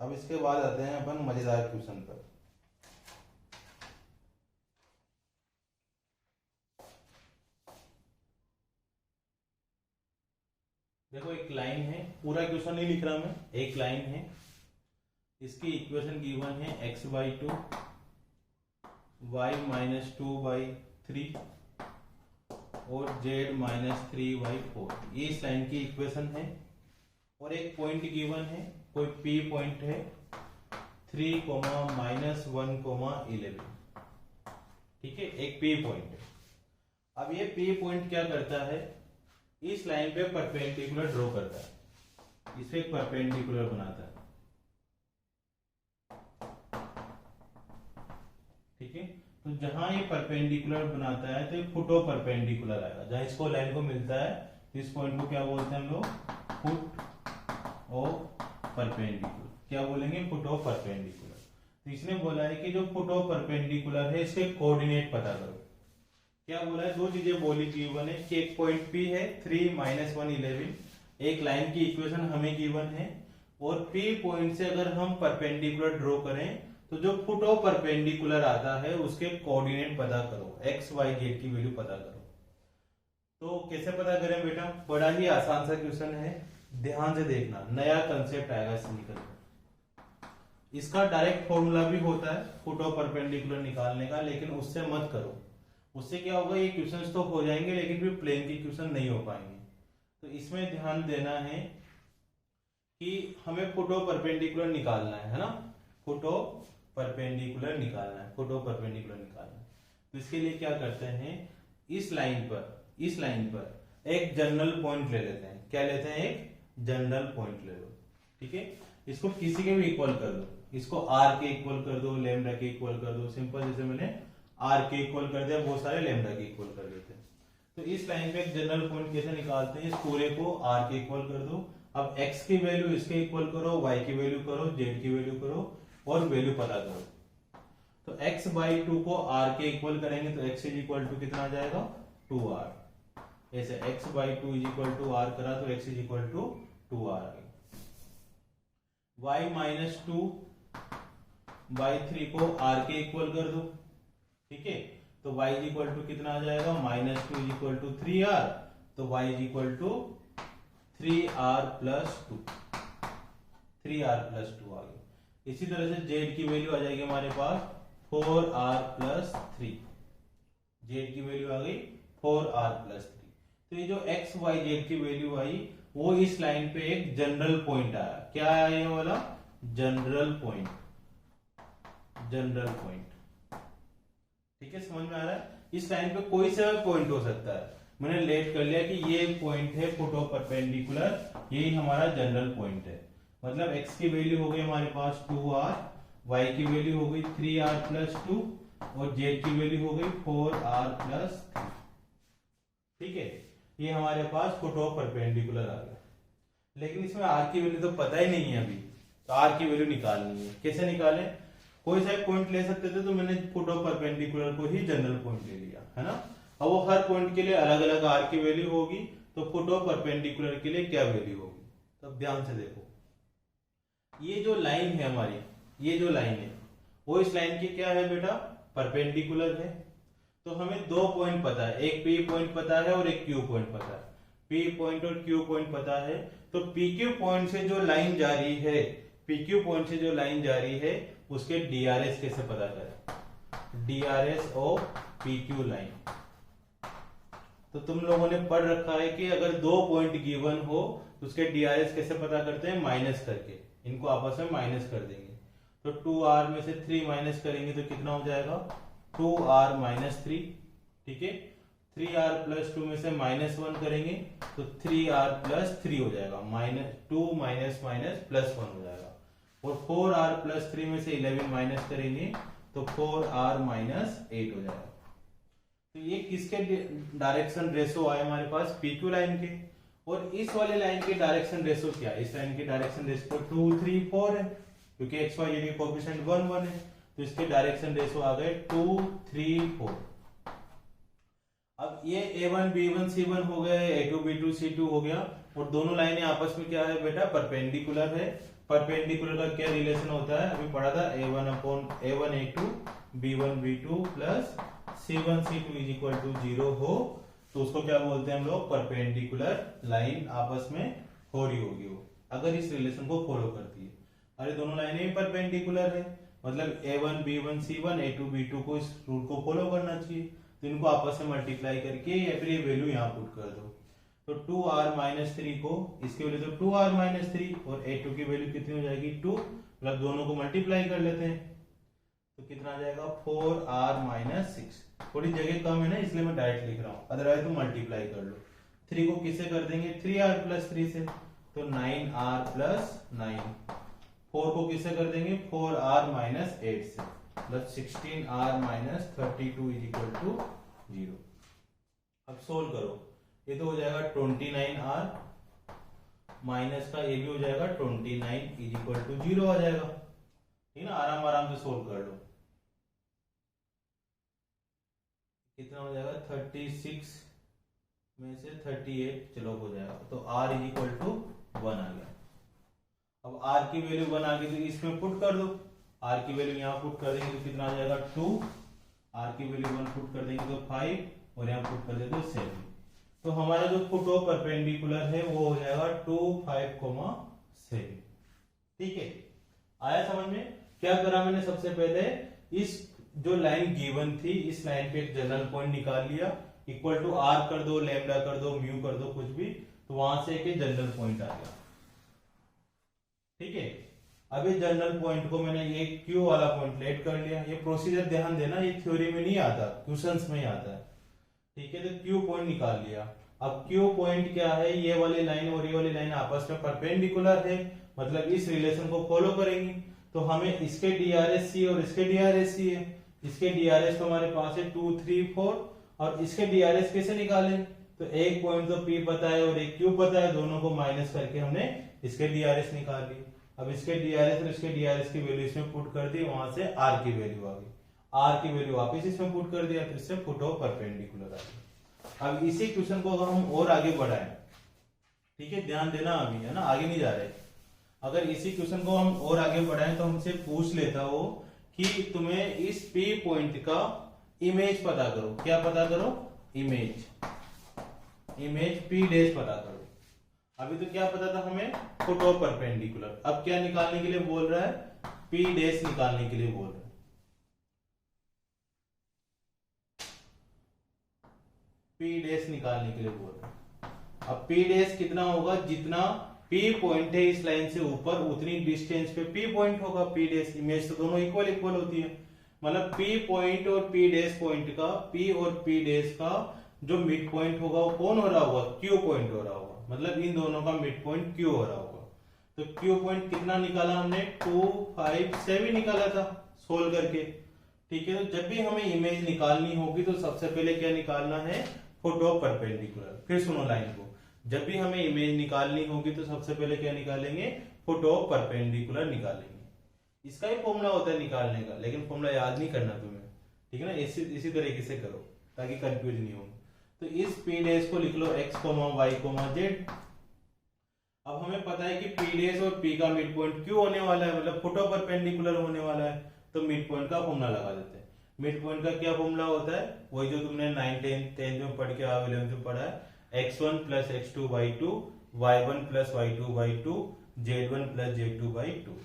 अब इसके बाद आते हैं अपन मजेदार क्वेश्चन पर। देखो एक लाइन है, पूरा क्वेश्चन नहीं लिख रहा मैं, एक लाइन है, इसकी इक्वेशन गिवन है x/2 y-2/3 और z-3/4, ये इस लाइन की इक्वेशन है। और एक पॉइंट गिवन है, कोई p पॉइंट है 3, -1, 11, ठीक है, एक p पॉइंट है। अब ये p पॉइंट क्या करता है, इस लाइन पे परपेंडिकुलर ड्रॉ करता है, इसे एक परपेंडिकुलर बनाता है, ठीक है। तो जहां ये परपेंडिकुलर बनाता है तो ये फुटो परपेंडिकुलर आएगा, जहां इसको लाइन को मिलता है तो इस पॉइंट को क्या बोलते हैं हम लोग, फुट ऑफ परपेंडिकुलर, क्या बोलेंगे, फुट ऑफ परपेंडिकुलर। तो इसने बोला है कि जो फुट ऑफ परपेंडिकुलर है इसके कोऑर्डिनेट पता करो। क्या बोला है, दो चीजें बोली गिवन है कि एक पॉइंट P है 3, -1, 11, एक लाइन की इक्वेशन हमें गिवन है, और P पॉइंट से अगर हम परपेंडिकुलर ड्रॉ करें तो जो फुट ऑफ परपेंडिकुलर आता है उसके कोऑर्डिनेट पता करो, x, y, z की वैल्यू पता करो। तो कैसे पता करें बेटा, बड़ा ही आसान सा क्वेश्चन है, ध्यान से देखना, नया कंसेप्ट आएगा इससे निकल। इसका डायरेक्ट फॉर्मूला भी होता है फुट ऑफ परपेंडिकुलर निकालने का, लेकिन उससे मत करो, उससे क्या होगा, ये क्वेश्चंस तो हो जाएंगे लेकिन फिर प्लेन के क्वेश्चन नहीं हो पाएंगे। तो इसमें ध्यान देना है कि हमें फुट ऑफ परपेंडिकुलर निकालना है ना, फुट ऑफ परपेंडिकुलर निकालना है, फुट ऑफ परपेंडिकुलर निकालना है। तो इसके लिए क्या करते हैं, इस लाइन पर एक जनरल पॉइंट ले लेते हैं, क्या लेते हैं, एक जनरल पॉइंट ले लो, ठीक है। इसको किसी के भी इक्वल कर दो, इसको r के इक्वल कर दो, लैम्डा के इक्वल कर दो, सिंपल, जैसे मैंने r के इक्वल कर दिया, बहुत सारे लैम्डा के इक्वल कर देते हैं। तो इस लाइन पे एक जनरल पॉइंट कैसे निकालते हैं, इस पूरे को r के इक्वल कर दो, अब x की वैल्यू इसके इक्वल करो, y की वैल्यू करो, z की वैल्यू करो और वैल्यू पता करो। तो x/2 को r के इक्वल करेंगे तो x इज इक्वल टू कितना आ जाएगा, 2r। ऐसे x/2 is equal to r करा तो x is equal to 2r आ गया। y-2/3 को r के इक्वल कर दो, ठीक है, तो y इज इक्वल टू कितना आ जाएगा, -2 इज इक्वल टू 3r, तो y is equal to 3r plus 2, 3r plus 2 आ गया। इसी तरह से z की वैल्यू आ जाएगी हमारे पास 4r प्लस 3, z की वैल्यू आ गई 4r प्लस 3। तो ये जो x, y, z की वैल्यू आई वो इस लाइन पे एक जनरल पॉइंट आया, क्या आया ये वाला, जनरल पॉइंट, जनरल पॉइंट, ठीक है, समझ में आ रहा है। इस लाइन पे कोई सा पॉइंट हो सकता है, मैंने लेट कर लिया कि ये पॉइंट है फुट ऑफ परपेंडिकुलर, यही हमारा जनरल पॉइंट है। मतलब x की वैल्यू हो गई हमारे पास 2r, y की वैल्यू हो गई 3r प्लस 2 और z की वैल्यू हो गई 4r प्लस 3, ठीक है। ये हमारे पास फुट ऑफ परपेंडिकुलर आ गया, लेकिन इसमें r की वैल्यू तो पता ही नहीं है अभी, तो r की वैल्यू निकालनी है। कैसे निकालें, कोई सा पॉइंट ले सकते थे, तो मैंने फुट ऑफ परपेंडिकुलर को ही जनरल पॉइंट ले लिया, है ना। अब वो हर पॉइंट के लिए अलग अलग r की वैल्यू होगी, तो फुट ऑफ परपेंडिकुलर के लिए क्या वैल्यू होगी, तो ध्यान से देखो, ये जो लाइन है हमारी, ये जो लाइन है वो इस लाइन की क्या है बेटा, परपेंडिकुलर है। तो हमें दो पॉइंट पता है, एक P पॉइंट पता है और एक Q पॉइंट पता है। P पॉइंट और Q पॉइंट पता है, तो PQ पॉइंट से जो लाइन जा रही है, PQ पॉइंट से जो लाइन जा रही है उसके DRS कैसे पता करें, DRS ऑफ PQ लाइन। तो तुम लोगों ने पढ़ रखा है कि अगर दो पॉइंट गिवन हो तो उसके DRS कैसे पता करते हैं, माइनस करके, इनको आपस में माइनस कर देंगे। तो 2r में से 3 माइनस करेंगे तो कितना हो जाएगा, 2r माइनस 3, ठीक है। 3r प्लस 2 में से -1 करेंगे तो 3r प्लस 3 हो जाएगा, -2 माइनस माइनस +1 हो जाएगा। और 4r प्लस 3 में से 11 माइनस करेंगे तो 4r माइनस 8 हो जाएगा। तो ये किसके डायरेक्शन रेशो आए हमारे पास, PQ लाइन के। और इस वाले लाइन के डायरेक्शन रेशो क्या है, इस लाइन के डायरेक्शन रेशो 2 3 4 है, क्योंकि एक्स वाई यानी कोएफिशिएंट 1 1 है, तो इसके डायरेक्शन रेशो आ गए 2 3 4। अब ये A1 B1 C1 हो गए, A2 B2 C2 हो गया, और दोनों लाइनें आपस में क्या है बेटा, परपेंडिकुलर है। परपेंडिकुलर का क्या रिलेशन होता है, अभी पढ़ा था, A1 A2 B1 B2 plus C1 C2 is equal to 0 हो, तो उसको क्या बोलते हैं हम लोग, परपेंडिकुलर लाइन आपस में हो रही होगी वो, अगर इस रिलेशन को फॉलो करती है। अरे दोनों लाइनें परपेंडिकुलर है, मतलब A1 B1 C1 A2 B2 को इस रूल को फॉलो करना चाहिए, तो इनको आपस में मल्टीप्लाई करके या फिर ये वैल्यू यहाँ पुट कर दो। तो 2r माइनस 3 को, इसकी वैल्यू तो 2r माइनस 3 और A2 की वैल्यू कितनी हो जाएगी 2, मतलब दोनों को मल्टीप्लाई कर लेते हैं, तो कितना आ जाएगा 4r माइनस 6। थोड़ी जगह कम है ना, इसलिए मैं डायरेक्ट लिख रहा हूँ, अदरवाइज तुम मल्टीप्लाई कर लो। 3 को किससे कर देंगे, 3r प्लस 3 से, तो 9r प्लस 9। 4 को किससे कर देंगे, 4r माइनस 8 से, मतलब 16r minus 32 is equal to 0। अब सोल्व करो, ये तो हो जाएगा 29r माइनस का ये भी हो जाएगा 29 इज इक्वल टू 0 आ जाएगा, ठीक ना। आराम आराम से सोल्व कर लो, कितना हो जाएगा 36 में से 38, चलो हो जाएगा, तो r इज इक्वल टू 1 आ गया। अब r की वैल्यू 1 आ गई, तो इसमें पुट कर दो, r की वैल्यू यहाँ पुट कर देंगे तो कितना आ जाएगा 2, r की वैल्यू 1 पुट कर देंगे तो 5, और यहाँ पुट कर देते 7। तो हमारा जो फुट ऑफ परपेंडिकुलर है वो हो जाएगा 2 5, 7। ठीक है, आया समझ में। क्या करा मैंने, सबसे पहले इस जो लाइन गिवन थी, इस लाइन पे एक जनरल पॉइंट निकाल लिया, इक्वल टू r कर दो, लैम्डा कर दो, म्यू कर दो, कुछ भी, तो वहां से एक जनरल पॉइंट आ गया। ठीक है, अब इस जनरल पॉइंट को मैंने ये Q वाला पॉइंट लेट कर लिया। ये प्रोसीजर ध्यान देना, ये थ्योरी में नहीं आता, क्वेश्चंस में ही आता है। ठीक है, तो Q पॉइंट निकाल लिया। अब Q पॉइंट क्या है, ये वाली लाइन और ये वाली लाइन आपस में परपेंडिकुलर है, मतलब इस रिलेशन को फॉलो करेंगी, तो हमें इसके DRSC और इसके DRSC है। इसके DRS तो हमारे पास है 2 3 4, और इसके DRS कैसे निकालें, तो एक पॉइंट तो P पता है और एक Q पता है, दोनों को माइनस करके हमने इसके DRS निकाल ली। अब इसके DRS और इसके DRS की वैल्यू इसमें पुट कर दी, वहां से R की वैल्यू आ गई, R की वैल्यू वापस इसमें पुट कर दिया, तो इससे फुट ऑफ परपेंडिकुलर आ गई। अब इसी क्वेश्चन को अगर हम और आगे बढ़ाएं, ठीक है, ध्यान देना अभी, है ना, आगे नहीं जा रहे। अगर इसी क्वेश्चन को हम और आगे बढ़ाएं तो हमसे पूछ लेता हो कि तुम्हें इस P पॉइंट का इमेज पता करो। क्या पता करो, इमेज P डैश पता करो। अभी तो क्या पता था हमें, फुट ऑफ परपेंडिकुलर। अब क्या निकालने के लिए बोल रहा है, P डैश निकालने के लिए बोल रहा है। P डैश निकालने के लिए बोल रहा है। अब P डैश कितना होगा, जितना P पॉइंट है इस लाइन से ऊपर, उतनी डिस्टेंस पे P पॉइंट होगा। P डैश इमेज तो दोनों इक्वल इक्वल होती है, मतलब P पॉइंट और P डैश पॉइंट का, P और P डैश का जो मिड पॉइंट होगा वो कौन हो रहा होगा, Q पॉइंट हो रहा होगा, मतलब इन दोनों का मिड पॉइंट Q हो रहा होगा। तो Q पॉइंट कितना निकाला हमने, 2 5 7 निकाला था सोल्व करके। ठीक है, तो जब भी हमें इमेज निकालनी होगी तो सबसे पहले क्या निकालना है, फुट ऑफ परपेंडिकुलर। फिर सुनो लाइन को, जब भी हमें इमेज निकालनी होगी तो सबसे पहले क्या निकालेंगे, फुट ऑफ परपेंडिकुलर निकालेंगे। इसका ही फॉर्मूला होता है निकालने का, लेकिन फॉर्मूला याद नहीं करना तुम्हें, ठीक है ना, इसी तरीके से करो ताकि कंफ्यूज नहीं हो। तो इस P डैश को लिख लो x, y, z। अब हमें पता है कि P डैश और P का मिड पॉइंट Q होने वाला है, मतलब फुट ऑफ परपेंडिकुलर होने वाला है, तो मिड पॉइंट का फॉर्मूला लगा देते हैं। मिड पॉइंट का क्या फॉर्मूला होता है, वही जो तुमने 9 10 में पढ़ के 11 में पढ़ा है, x1 plus x2 by 2, y1 plus y2 by 2, z1 plus z2 by 2।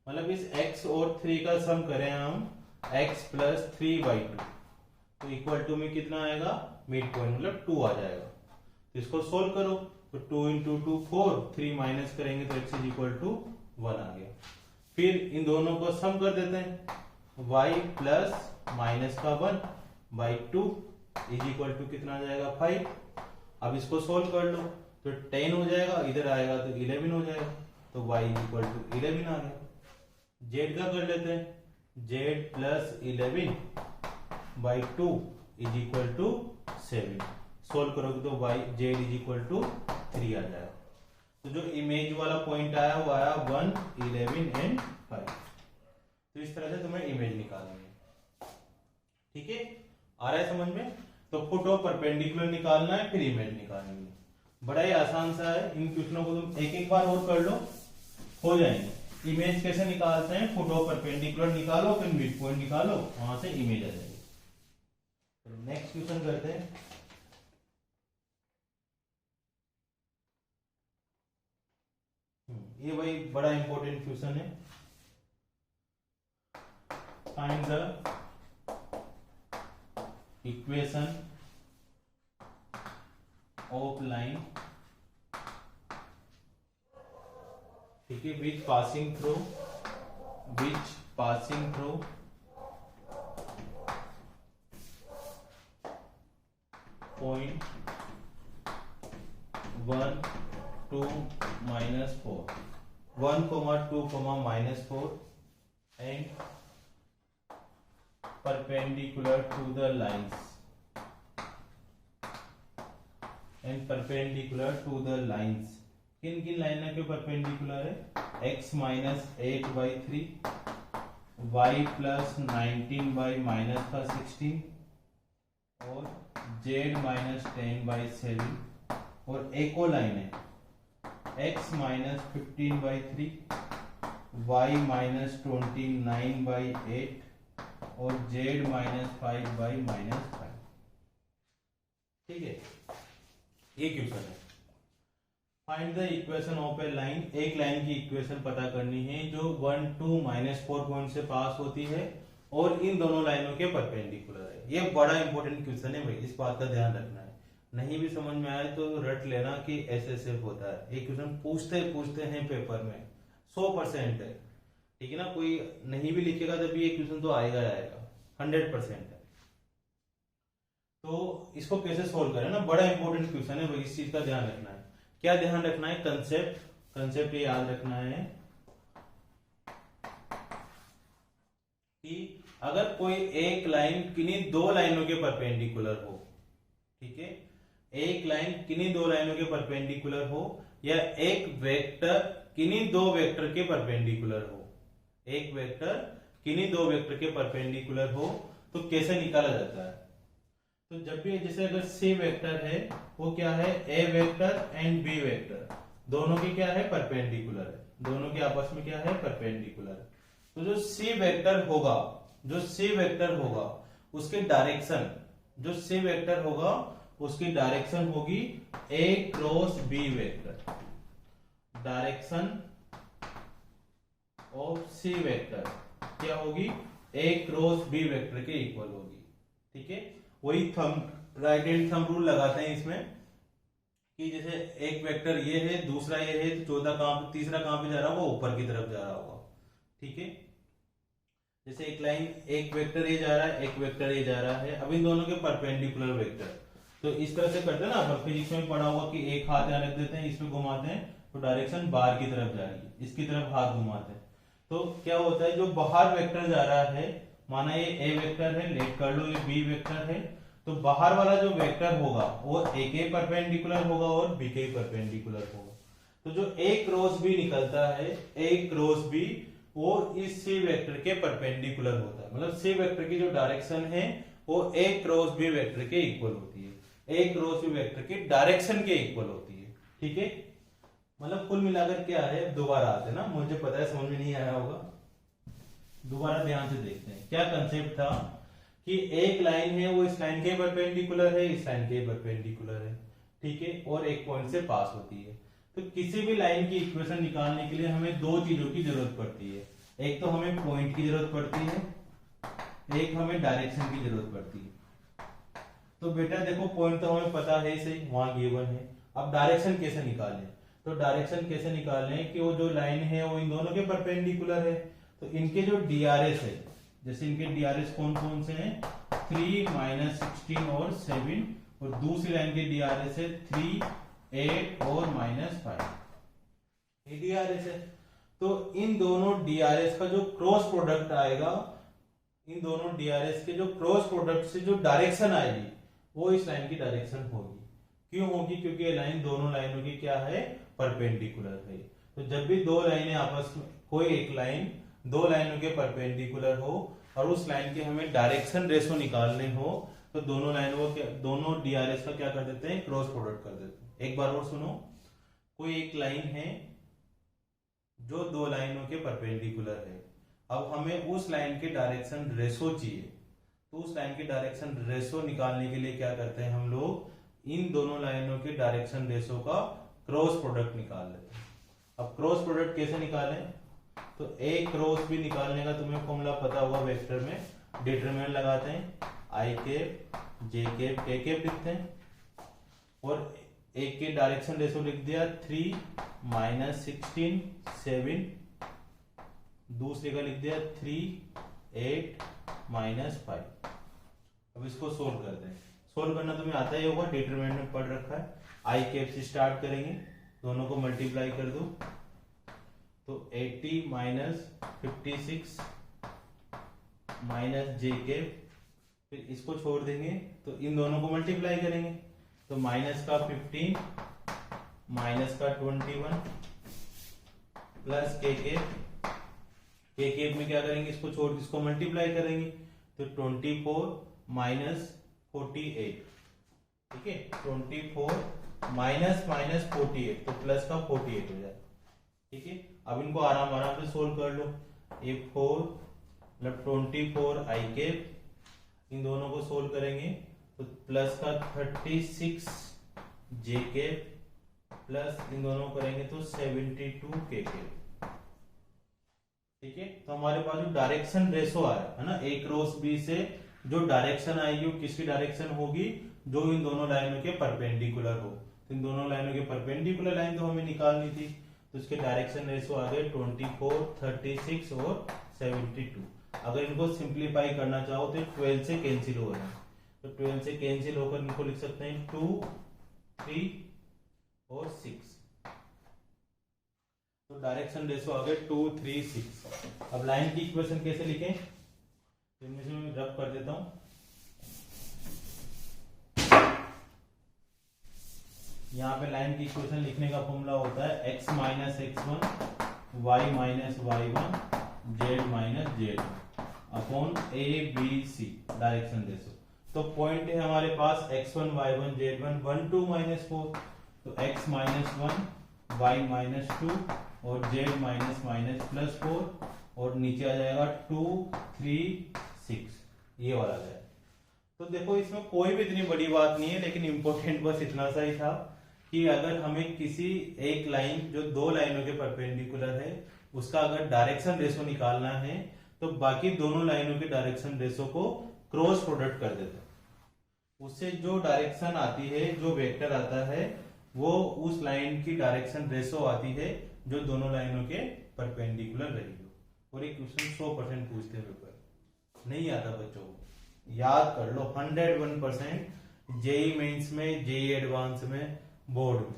मतलब इस x और 3 का सम करें हम, x प्लस 3 by 2, तो इक्वल टू में कितना आएगा, मिड पॉइंट मतलब 2 आ जाएगा। तो इसको सोल्व करो, तो 2 into 2 4, 3 माइनस करेंगे तो x इज इक्वल टू 1 आ गया। फिर इन दोनों को सम कर देते हैं, y प्लस माइनस का 1 by 2 इज इक्वल टू कितना आ जाएगा 5। अब इसको सोल्व कर लो, तो 10 हो जाएगा, इधर आएगा तो 11 हो जाएगा, तो y इज इक्वल टू 11 आ गया। z का कर लेते हैं, Z plus 11 by 2 is equal to 7। Solve करोगे तो Y Z is equal to 3 आ जाएगा। तो जो इमेज वाला पॉइंट आया वो आया 1, 11 एंड 5। तो इस तरह से तुम्हें इमेज निकालेंगे। ठीक है, आ रहा है समझ में? तो फुट ऑफ परपेंडिकुलर निकालना है, फिर इमेज निकालनी है। बड़ा ही आसान सा है। इन क्वेश्चनों को तुम एक एक बार और कर लो, हो जाएंगे। इमेज कैसे निकालते हैं? फुट ऑफ परपेंडिकुलर निकालो, फिर मिड पॉइंट निकालो, वहां से इमेज आ जाएगी। तो नेक्स्ट क्वेश्चन करते हैं। ये भाई बड़ा इंपॉर्टेंट क्वेश्चन है। Find the equation of line, ठीक है, विच passing through point 1, 2, -4, 1, 2, -4 and perpendicular to the lines, किन किन लाइनों के परपेंडिकुलर है? x -8/3, y +19/- 16 और z -10/7। और एक और लाइन है x -15/3, y -29/8 और z -5/-5। ठीक है, ये क्वेश्चन है। Find the equation of A line, एक लाइन की इक्वेशन पता करनी है जो 1, 2, -4 पॉइंट से पास होती है और इन दोनों लाइनों के परपेंडिकुलर है। ये बड़ा इंपॉर्टेंट क्वेश्चन है भाई, इस बात का ध्यान रखना है। नहीं भी समझ में आए तो रट लेना कि ऐसे होता है। ये क्वेश्चन पूछते हैं पेपर में, 100% है। ठीक है ना, कोई नहीं भी लिखेगा तब भी ये क्वेश्चन तो आएगा 100% है। तो इसको कैसे सोल्व करें ना, बड़ा इंपॉर्टेंट क्वेश्चन है भाई, इस चीज का ध्यान रखना है। क्या ध्यान रखना है? कंसेप्ट ये याद रखना है कि अगर कोई एक लाइन किन्हीं दो लाइनों के परपेंडिकुलर हो, ठीक है, एक लाइन किन्हीं दो लाइनों के परपेंडिकुलर हो, या एक वेक्टर किन्हीं दो वेक्टर के परपेंडिकुलर हो, एक वेक्टर किन्हीं दो वेक्टर के परपेंडिकुलर हो, तो कैसे निकाला जाता है? तो जब भी जैसे अगर सी वेक्टर है, वो क्या है? ए वेक्टर एंड बी वेक्टर दोनों की क्या है? परपेंडिकुलर है, दोनों के आपस में क्या है? परपेंडिकुलर। तो जो सी वेक्टर होगा उसके डायरेक्शन, जो सी वेक्टर होगा उसकी डायरेक्शन होगी A cross B vector. Direction of C vector क्या होगी? ए क्रॉस बी वेक्टर के इक्वल होगी। ठीक है, वही राइट हैंड थंब रूल लगाते हैं इसमें कि जैसे एक वेक्टर ये है, दूसरा ये है, तो तीसरा कहां पे जा रहा होगा? ऊपर की तरफ जा रहा होगा। ठीक है, जैसे एक वेक्टर ये जा रहा है, एक वेक्टर ये जा रहा है, अब इन दोनों के परपेंडिकुलर वेक्टर, तो इस तरह से करते हैं ना। फिजिक्स में पढ़ा होगा कि एक हाथ यहाँ रख देते हैं, इसमें घुमाते हैं तो डायरेक्शन बाहर की तरफ जा रही है, इसकी तरफ हाथ घुमाते हैं तो क्या होता है? जो बाहर वेक्टर जा रहा है, माना ये ए वेक्टर है, लेट कर लो, ये बी वेक्टर है, तो बाहर वाला जो वेक्टर होगा वो ए के परपेंडिकुलर होगा और बी के परपेंडिकुलर होगा। तो जो ए क्रॉस बी निकलता है, ए क्रॉस बी, वो इस सी वेक्टर के परपेंडिकुलर होता है। मतलब सी वेक्टर की जो डायरेक्शन है वो ए क्रॉस बी वेक्टर के इक्वल होती है, ए क्रॉस बी वेक्टर की डायरेक्शन के इक्वल होती है। ठीक है, मतलब कुल मिलाकर क्या है? दोबारा आते ना, मुझे पता है समझ में नहीं आया होगा, दोबारा ध्यान से देखते हैं। क्या कंसेप्ट था कि एक लाइन है, वो इस लाइन के परपेंडिकुलर है, इस लाइन के परपेंडिकुलर है, ठीक है, और एक पॉइंट से पास होती है। तो किसी भी लाइन की इक्वेशन निकालने के लिए हमें दो चीजों की जरूरत पड़ती है। एक तो हमें पॉइंट की जरूरत पड़ती है, एक हमें डायरेक्शन की जरूरत पड़ती है। तो बेटा देखो, पॉइंट तो हमें पता है सही, वहां गिवन है। अब डायरेक्शन कैसे निकालें? तो डायरेक्शन कैसे निकालें कि वो जो लाइन है वो इन दोनों के परपेंडिकुलर है, तो इनके जो डीआरएस है, जैसे इनके डीआरएस कौन कौन से हैं? 3, -16 और 7, और दूसरी लाइन के डीआरएस है 3, 8 और -5, ये डीआरएस है। तो इन दोनों डीआरएस का जो क्रॉस प्रोडक्ट आएगा इन दोनों डीआरएस के जो क्रॉस प्रोडक्ट से जो डायरेक्शन आएगी वो इस लाइन की डायरेक्शन होगी। क्यों होगी? क्योंकि ये लाइन दोनों लाइनों की क्या है? परपेंडिकुलर है। तो जब भी दो लाइनें आपस में, कोई एक लाइन दो लाइनों के परपेंडिकुलर हो और उस लाइन के हमें डायरेक्शन रेशो निकालने हो, तो दोनों लाइनों के दोनों डीआरएस का क्या कर देते हैं? क्रॉस प्रोडक्ट कर देते हैं। एक बार और सुनो, कोई एक लाइन है जो दो लाइनों के परपेंडिकुलर है, अब हमें उस लाइन के डायरेक्शन रेशो चाहिए, तो उस लाइन के डायरेक्शन रेशो निकालने के लिए क्या करते हैं हम लोग? इन दोनों लाइनों के डायरेक्शन रेशो का क्रॉस प्रोडक्ट निकाल लेते हैं। अब क्रॉस प्रोडक्ट कैसे निकालें? तो ए क्रॉस बी निकालने का तुम्हें फॉर्मूला पता होगा, वेक्टर में डिटरमिनेंट लगाते हैं, आई cap J cap K cap लिखते हैं, और एक के डायरेक्शन रेशो लिख दिया 3 - 16 7, दूसरे का लिख दिया 3 8 -5। अब इसको सोल्व करते हैं। सोल्व करना तुम्हें आता ही होगा, डिटरमिनेंट में पढ़ रखा है। आई कैप से स्टार्ट करेंगे, दोनों को मल्टीप्लाई कर दो, तो 80 - 56 - जे कैप, फिर इसको छोड़ देंगे तो इन दोनों को मल्टीप्लाई करेंगे, तो माइनस का 15 माइनस का 21 प्लस के केप में क्या करेंगे? इसको छोड़ इसको मल्टीप्लाई करेंगे, तो 24 - 48, ठीक है, 24 माइनस 48, तो प्लस का 48 हो जाए, ठीक है। अब इनको आराम से सोल्व कर लो। ये 4 मतलब 24 आई कैप, इन दोनों को सोल्व करेंगे तो प्लस का 36 जे कैप प्लस इन दोनों करेंगे तो 72 के कैप, ठीक है। तो हमारे पास जो डायरेक्शन रेशो आया है ना, ए क्रॉस बी से जो डायरेक्शन आएगी वो किसकी डायरेक्शन होगी? जो इन दोनों लाइनों के परपेंडिकुलर हो। तो इन दोनों लाइनों के परपेंडिकुलर लाइन तो हमें निकालनी थी, तो इसके डायरेक्शन रेशो आ गए 24 36 और 72। अगर इनको सिंप्लीफाई करना चाहो तो 12 से कैंसिल हो रहे हैं, तो 12 से कैंसिल होकर इनको लिख सकते हैं 2 3 और 6। तो डायरेक्शन रेशो आ गए 2 3 6। अब लाइन की इक्वेशन कैसे लिखें? इनमें से मैं रब कर देता हूं। यहाँ पे लाइन की इक्वेशन लिखने का फॉर्मूला होता है x - x1 y - y1 z - z upon a b c direction ratio. तो पॉइंट है हमारे पास x1 y1 z1 1 2 -4, तो x - 1 y - 2 और z -+4, और नीचे आ जाएगा 2 3 6, ये वाला है। तो देखो इसमें कोई भी इतनी बड़ी बात नहीं है, लेकिन इंपॉर्टेंट बस इतना सा ही था कि अगर हमें किसी एक लाइन जो दो लाइनों के परपेंडिकुलर है उसका अगर डायरेक्शन रेशो निकालना है, तो बाकी दोनों लाइनों के डायरेक्शन रेशो को क्रॉस प्रोडक्ट कर देते हैं। उससे जो डायरेक्शन आती है, जो वेक्टर आता है, वो उस लाइन की डायरेक्शन रेशो आती है जो दोनों लाइनों के परपेंडिकुलर रही हो। और एक क्वेश्चन 100% पूछते हैं पेपर, नहीं आता बच्चों को, याद कर लो 101% जेई मेंस में, जेई एडवांस में, बोर्ड में,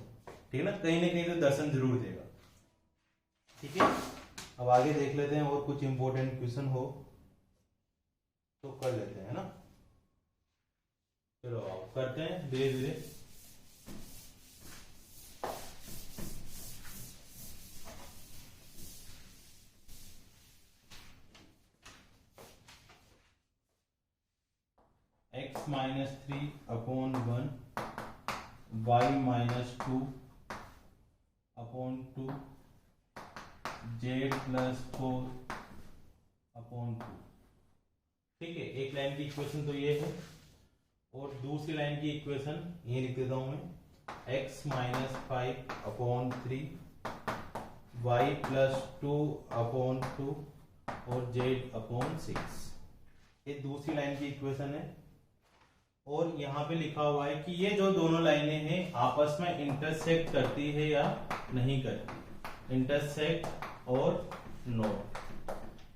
ठीक है ना, कहीं ना कहीं तो दर्शन जरूर देगा, ठीक है। अब आगे देख लेते हैं, और कुछ इंपॉर्टेंट क्वेश्चन हो तो कर लेते हैं ना। चलो आप करते हैं धीरे धीरे। x - 3/1 y - 2/2 z + 4/2, ठीक है। एक लाइन की इक्वेशन तो ये है, और दूसरी लाइन की इक्वेशन ये लिख देता हूं मैं, x - 5/3 y + 2/2 और z/6, ये दूसरी लाइन की इक्वेशन है। और यहाँ पे लिखा हुआ है कि ये जो दोनों लाइनें हैं आपस में इंटरसेक्ट करती है या नहीं करती, इंटरसेक्ट और नोट,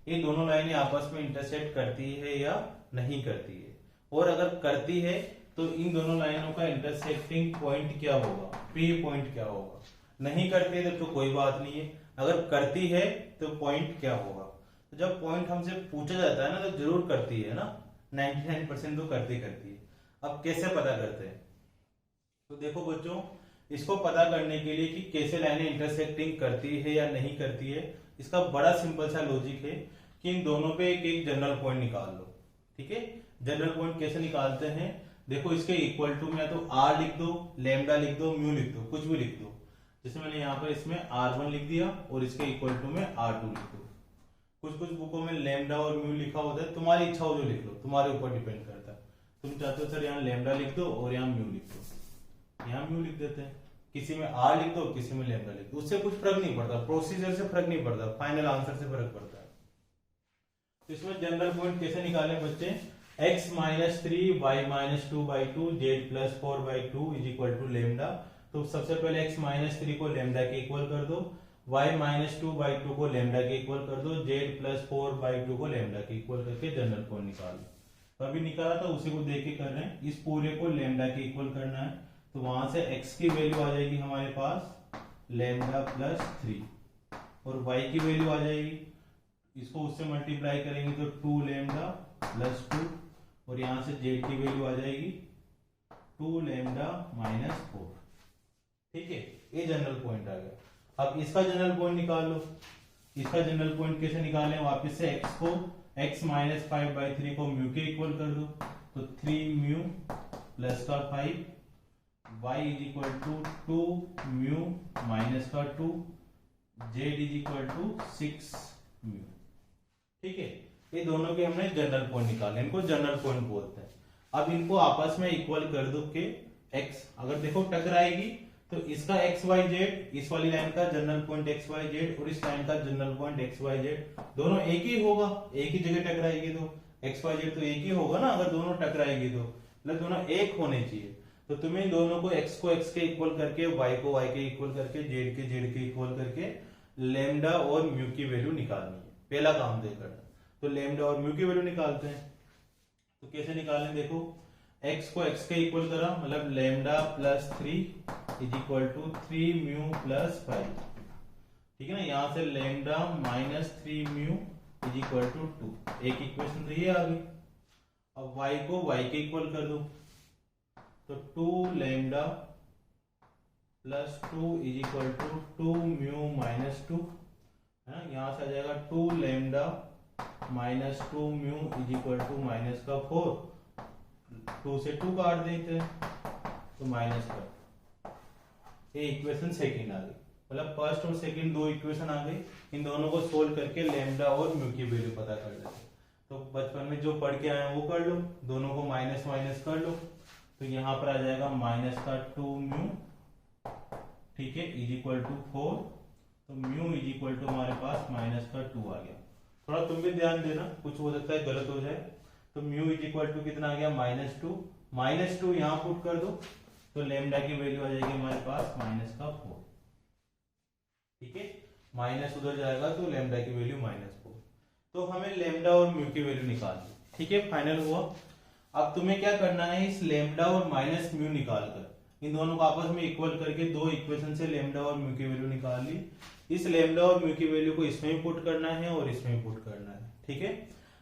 ये दोनों लाइनें आपस में इंटरसेक्ट करती है या नहीं करती है। और अगर करती है तो इन दोनों लाइनों का इंटरसेक्टिंग पॉइंट क्या होगा, पी पॉइंट क्या होगा। नहीं करती है तो कोई बात नहीं है, अगर करती है तो पॉइंट क्या होगा। तो जब पॉइंट हमसे पूछा जाता है ना तो जरूर करती है ना, 99% तो करती है। अब कैसे पता करते हैं? तो देखो बच्चों, इसको पता करने के लिए कि कैसे लाइनें इंटरसेक्टिंग करती है या नहीं करती है, इसका बड़ा सिंपल सा लॉजिक है कि इन दोनों पे एक एक जनरल पॉइंट निकाल लो। ठीक है, जनरल पॉइंट कैसे निकालते हैं? देखो, इसके इक्वल टू में या तो आर लिख दो, लेमडा लिख दो, म्यू लिख दो, कुछ भी लिख दो। जैसे मैंने यहाँ पर इसमें R1 लिख दिया और इसके इक्वल टू में R2 लिख दो। कुछ बुकों में लेमडा और म्यू लिखा होता है, तुम्हारी इच्छा हो जो लिख लो, तुम्हारे ऊपर डिपेंड करता है। तुम चाहते हो सर यहाँ लेमडा लिख दो और यहाँ म्यू लिख दो, यहाँ म्यू लिख देते हैं। किसी में आर लिख दो, किसी में लेमडा लिख दो, उससे कुछ फर्क नहीं पड़ता, प्रोसीजर से फर्क नहीं पड़ता, फाइनल आंसर से फर्क पड़ता है। तो इसमें जनरल पॉइंट कैसे निकालें बच्चे? x minus 3 y minus 2/2 z plus 4/2 is equal to lambda. तो सबसे पहले x माइनस 3 को लेमडा के इक्वल कर दो, y माइनस 2/2 को लेमडा के इक्वल कर दो, z प्लस 4/2 को लेमडा के इक्वल करके जनरल पॉइंट निकालो। अभी निकाला था उसी को देख के कर रहे हैं। इस पूरे को लेमडा के इक्वल करना है, तो वहां से x की वैल्यू आ जाएगी हमारे पास लेमडा प्लस 3 और y की वैल्यू आ जाएगी, इसको उससे मल्टीप्लाई करेंगे तो 2 लेमडा प्लस 2 और यहां से z की वैल्यू आ जाएगी 2 लेमडा माइनस 4। ठीक है, ये जनरल पॉइंट आ गया। अब इसका जनरल पॉइंट निकाल लो। इसका जनरल पॉइंट कैसे निकालें? वापस से x को x माइनस 5/3 को म्यू के इक्वल कर दो, तो 3 म्यू प्लस का 5 y is equal to 2 mu minus का 2 z is equal to 6 mu. ठीक है, ये दोनों के हमने जनरल पॉइंट निकाले, इनको जनरल पॉइंट बोलते हैं। अब इनको आपस में इक्वल कर दो कि x अगर देखो टकराएगी तो इसका x y z, इस वाली लाइन का general point x y z और इस लाइन का general point x y z दोनों एक ही होगा, एक ही जगह टकराएगी तो x y z तो एक ही होगा ना। अगर दोनों टकराएगी तो मतलब दोनों एक होने चाहिए। तो तुम्हें दोनों को x के इक्वल करके, y को y के इक्वल करके, z के इक्वल करके लेमडा और म्यू की वैल्यू निकालनी है। पहला काम दे करना, तो लेमडा और म्यू की वैल्यू निकालते हैं। तो कैसे निकालें? देखो, x को x के इक्वल करा, मतलब lambda plus 3 is equal to 3 mu plus 5। ठीक है ना, यहां से lambda minus 3 mu is equal to 2। एक इक्वेशन तो ये आ गई। अब y को y के इक्वल कर दो, तो 2 lambda plus 2 is equal to 2 mu minus 2 है ना। यहां से आ जाएगा 2 lambda minus 2 mu is equal to minus का 4, 2 से 2 काट देते हैं तो माइनस का। ये इक्वेशन सेकंड आ गई, मतलब फर्स्ट और सेकंड दो इक्वेशन आ गई। इन दोनों को सोल्व करके लेमडा और म्यू की वैल्यू पता कर लेते। तो बचपन में जो पढ़ के आए वो कर लो, दोनों को माइनस माइनस कर लो, तो यहाँ पर आ जाएगा माइनस का 2 म्यू, ठीक है, इज इक्वल टू 4। तो म्यू इज इक्वल टू हमारे पास माइनस का 2 आ गया। थोड़ा तुम भी ध्यान देना, कुछ हो सकता है गलत हो जाए। तो म्यू इज इक्वल टू कितना आ गया? माइनस 2 यहाँ पुट कर दो, तो लेमडा की वैल्यू आ जाएगी हमारे पास माइनस का 4। ठीक है, माइनस उधर जाएगा तो लेमडा की वैल्यू -4। तो हमें लेमडा और म्यू की वैल्यू निकालनी। ठीक है, फाइनल हुआ। अब तुम्हें क्या करना है, इस लेमडा और माइनस म्यू निकालकर इन दोनों को आपस में इक्वल करके दो इक्वेशन से लेमडा और म्यू की वैल्यू निकाल ली। इस लेमडा और म्यू की वैल्यू को इसमें भी पुट करना है और इसमें भी पुट करना है। ठीक है,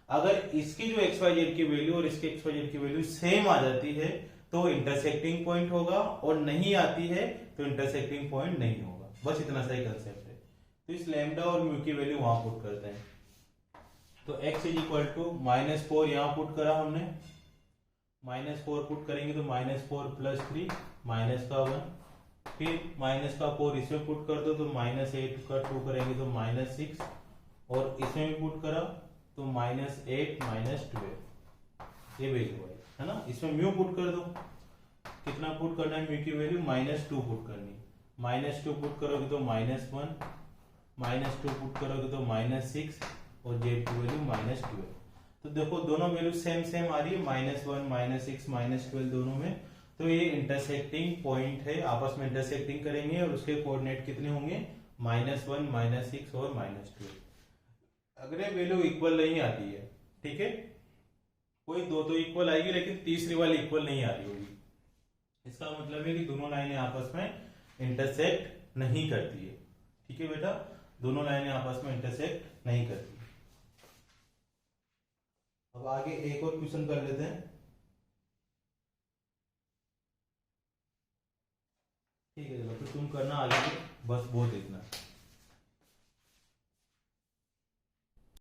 अगर इसकी जो एक्स वाई जेड की वैल्यू और इसके एक्स वाई जेड की वैल्यू सेम आ जाती है तो इंटरसेक्टिंग पॉइंट होगा, और नहीं आती है तो इंटरसेक्टिंग पॉइंट नहीं होगा। बस इतना सा ही कंसेप्ट है। तो इस लेमडा और म्यू की वैल्यू वहां पुट करते हैं। तो x इज इक्वल टू -4 यहाँ पुट करा हमने, -4 पुट करेंगे तो -4 प्लस 3 माइनस का 1, फिर माइनस का 4 इसमें पुट कर दो तो -8 का 2 करेंगे तो -6, और इसमें भी पुट करा तो -8 -12 ये वैल्यू है ना। इसमें म्यू पुट कर दो, कितना पुट करना है म्यू की वैल्यू? -2 पुट करनी। -2 पुट करोगे तो -1, -2 पुट करोगे तो -6 और जेड की वैल्यू -12। तो देखो दोनों वैल्यू सेम सेम आ रही है, -1 -6 -12 दोनों में। तो ये इंटरसेक्टिंग पॉइंट है, आपस में इंटरसेक्टिंग करेंगे और उसके कोऑर्डिनेट कितने होंगे? -1 -6 और -12। अगर ये वैल्यू इक्वल नहीं आती है, ठीक है, कोई दो तो इक्वल आएगी लेकिन तीसरी वाली इक्वल नहीं आ रही होगी, इसका मतलब है कि दोनों लाइनें आपस में इंटरसेक्ट नहीं करती है। ठीक है बेटा, दोनों लाइनें आपस में इंटरसेक्ट नहीं करती। अब आगे एक और क्वेश्चन कर लेते हैं। ठीक है, चलो फिर तुम करना आगे, बस बहुत इतना।